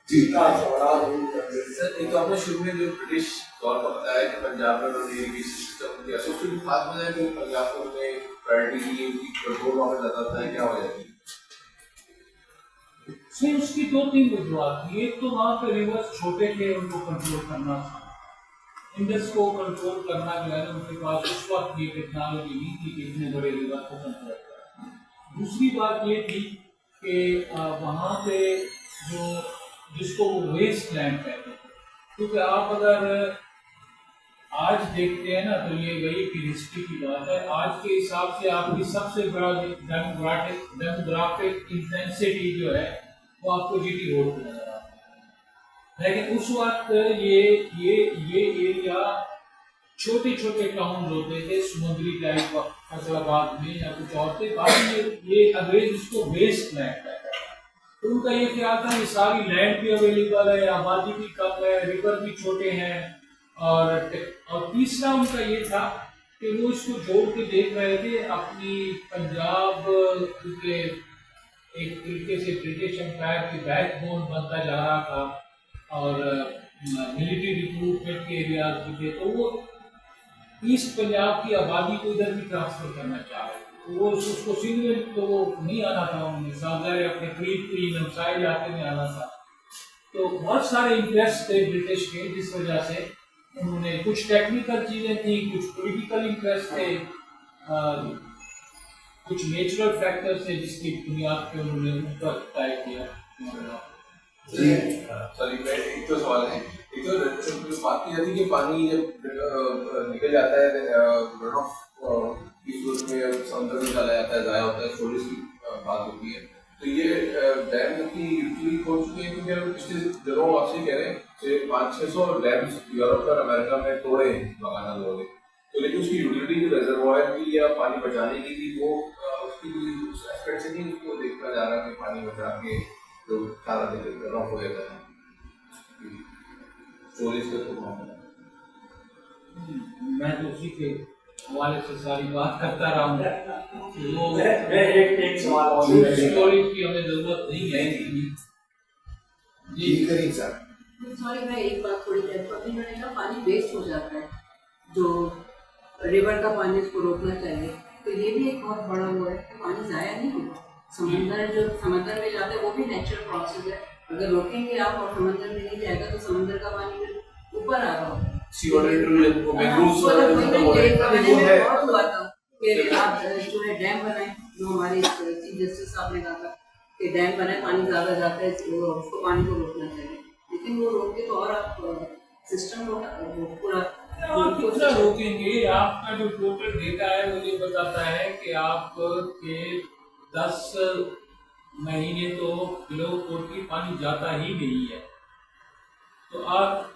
जी सर, एक तो आपने शुरू में जो ब्रिटिश दौर का बताया कि पंजाब में उन्होंने इरिगेशन सिस्टम दिया, सबसे खास वजह है कि पंजाब को उन्होंने प्रायोरिटी दी, उनकी कंट्रोल वहाँ पे ज्यादा था, क्या वजह थी? से उसकी 2-3 वजूहत थी। एक तो वहाँ पे रिवर्स छोटे थे, उनको कंट्रोल करना था। इंडस को कंट्रोल करना जो है ना, उनके पास उस वक्त ये टेक्नोलॉजी नहीं थी कि इतने बड़े रिवर को कंट्रोल करें। दूसरी बात ये थी कि वहाँ पे जिसको वो वेस्ट लैंड कहते थे, क्योंकि आप अगर आज देखते हैं ना तो ये वही की हिस्ट्री की बात है। आज के हिसाब से आपकी सबसे बड़ा डेमोग्राफिक इंटेंसिटी जो है वो आपको जीटी रोड पे नजर आता है। लेकिन उस वक्त ये एरिया छोटे छोटे टाउन होते थे, समुद्री टाइप फैसलाबाद में या कुछ और थे। बाकी ये अंग्रेज इसको वेस्ट लैंड कहता है। तो उनका ये ख्याल था ये सारी लैंड भी अवेलेबल है, आबादी भी कम है, रिवर भी छोटे हैं। और तीसरा उनका ये था कि वो इसको जोड़ के देख रहे थे अपनी पंजाब के एक तरीके से ब्रिटिश एम्पायर की बैकबोन बनता जा रहा था और मिलिट्री रिक्रूटमेंट के एरियाज भी थे, तो वो ईस्ट पंजाब की आबादी को इधर भी ट्रांसफर करना चाह रहे थे। तो वो उसको सिंगल तो वो नहीं आना था, उन्हें साझा अपने करीब नमसाई इलाके में आना था। तो बहुत सारे इंटरेस्ट थे ब्रिटिश के, जिस वजह से उन्होंने कुछ टेक्निकल चीजें थी, कुछ पॉलिटिकल इंटरेस्ट थे, कुछ नेचुरल फैक्टर्स थे जिसकी बुनियाद पे उन्होंने उनका तय किया। जी सॉरी, मैं एक तो सवाल है, एक तो जो बात की जाती है कि पानी जब निकल जाता है रन ऑफ की सूरत में समुद्र में चला जाता है, ज़ाया होता है, स्टोरेज की बात होती है, तो ये डैम कितनी यूटिलिटी खोल चुके हैं? क्योंकि हम पिछले दिनों आपसे कह रहे हैं कि 500-600 डैम्स यूरोप और अमेरिका में तोड़े हैं लगाना लोगों ने, तो लेकिन उसकी यूटिलिटी जो रिजर्वायर की या पानी बचाने की थी वो उसकी उस एस्पेक्ट से नहीं उसको देखा जा रहा कि पानी बचा के जो सारा रन ऑफ हो जाता है स्टोरेज का तो मैं तो उसी के हवाले से सारी बात करता रहा हूँ कि वो एक सवाल और स्टोरेज की हमें जरूरत नहीं है। जी करीब सर, सॉरी मैं एक बात थोड़ी देर को अभी मैंने कहा पानी वेस्ट हो जाता है, जो रिवर का पानी इसको रोकना चाहिए, तो ये भी एक बहुत बड़ा वो है कि पानी ज़ाया नहीं होगा। समंदर में जाता है वो भी नेचुरल प्रोसेस है, अगर रोकेंगे आप और समंदर में नहीं जाएगा तो समंदर का पानी ऊपर आ रहा होगा। सी वाटर को मैंग्रोव्स आप जो है डैम बनाए, जो हमारे चीफ जस्टिस साहब ने कहा था कि डैम बनाए, पानी ज़्यादा जाता है उसको पानी को रोकना चाहिए, लेकिन वो रोक के तो और आप सिस्टम पूरा कितना रोकेंगे? आपका जो टोटल डेटा है वो ये बताता है कि आप के 10 महीने तो किलो कोटी पानी जाता ही नहीं है। तो आप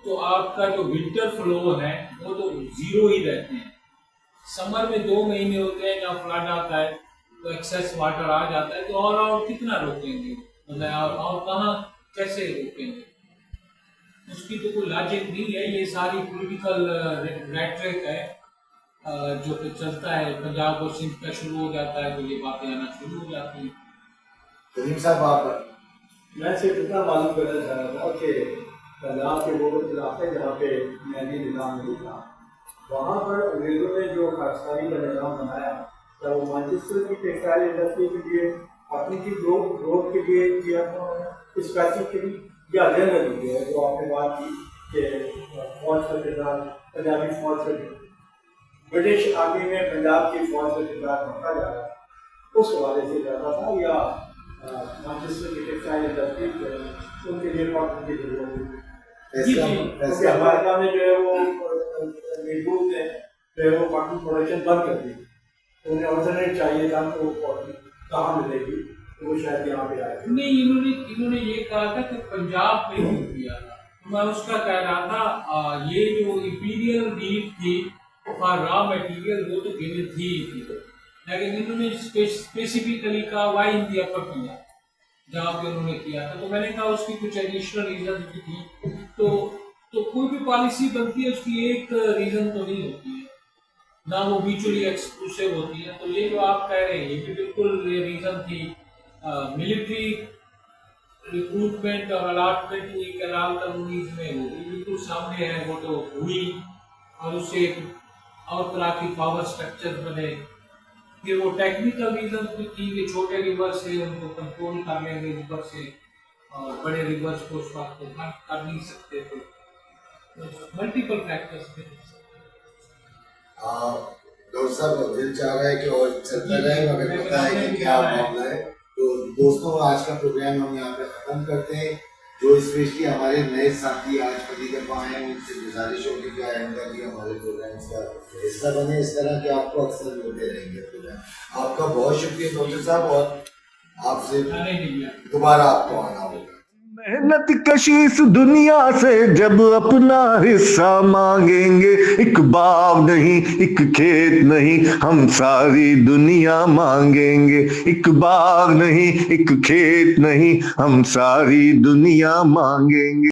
तो आपका जो विंटर फ्लो है वो तो जीरो ही रहते हैं। समर में 2 महीने होते हैं जहाँ फ्लड आता है तो एक्सेस वाटर आ जाता है, तो और कितना रोकेंगे? मतलब और कहाँ कैसे रोकेंगे? उसकी तो कोई लॉजिक नहीं है। ये सारी पॉलिटिकल रेटरिक है जो कि चलता है। पंजाब और सिंध का शुरू हो जाता है तो ये बातें आना शुरू हो जाती हैं। करीम साहब आप मैं सिर्फ इतना मालूम करना चाह रहा था कि पंजाब के वो इलाके जहाँ पे मैंने निज़ाम नहीं था, वहाँ पर अंग्रेज़ों ने जो खाकसारी का निज़ाम बनाया था वो मैनचेस्टर की टेक्सटाइल इंडस्ट्री के लिए, अपनी की ग्रोथ के लिए किया था स्पेसिफिकली, या जनरली है जो आपने बात की कि फौज का किरदार, पंजाबी फौज का ब्रिटिश आर्मी में पंजाब की फौज का किरदार बढ़ता जा रहा है उस हवाले से करता था, या मैनचेस्टर की टेक्सटाइल इंडस्ट्री उनके लिए कॉटन की जरूरत थी। क्योंकि अमेरिका में जो है वो मजबूत है, जो है वो कॉटन प्रोडक्शन बंद कर दी, तो उन्हें ऑल्टरनेट चाहिए था तो कॉटन कहाँ मिलेगी, तो वो शायद यहाँ पे आए। नहीं, इन्होंने ये कहा था कि पंजाब में क्यों किया था, तो मैं उसका कह रहा था ये जो इंपीरियल नीड थी फॉर रॉ मटेरियल वो तो गिवन थी, लेकिन इन्होंने स्पेसिफिकली कहा वाई इन दी अपर पंजाब जहाँ पे उन्होंने किया था, तो मैंने कहा उसकी कुछ एडिशनल रीजन भी थी। तो कोई भी पॉलिसी बनती है उसकी एक रीजन तो नहीं होती है ना, वो म्यूचुअली एक्सक्लूसिव होती है। तो ये जो आप कह रहे हैं ये भी बिल्कुल ये रीजन थी, मिलिट्री रिक्रूटमेंट और अलॉटमेंट हुई कैनाल कॉलोनीज में, वो भी बिल्कुल सामने है, वो तो हुई और उससे एक और तरह की पावर स्ट्रक्चर बने। फिर वो टेक्निकल रीजन भी थी कि छोटे रिवर से उनको कंट्रोल कर लेंगे ऊपर से, और बड़े रिवर्स को उस वक्त कर नहीं सकते थे, मल्टीपल फैक्टर्स थे। डॉक्टर साहब दिल चाह रहा है कि और चलता रहे, मगर पता है कि क्या मामला है। तो दोस्तों आज का प्रोग्राम हम यहाँ पे खत्म करते हैं। जो स्पेशली हमारे नए साथी आज पहली दफा आए हैं उनसे गुजारिश होगी कि आइंदा भी हमारे प्रोग्राम्स का हिस्सा बने, इस तरह के आपको अक्सर मिलते रहेंगे प्रोग्राम। आपका बहुत शुक्रिया डॉक्टर साहब, और आपसे दोबारा आपको आना होगा। मेहनत कशी इस दुनिया से जब अपना हिस्सा मांगेंगे, एक बाग नहीं एक खेत नहीं हम सारी दुनिया मांगेंगे, एक बाग नहीं एक खेत नहीं हम सारी दुनिया मांगेंगे।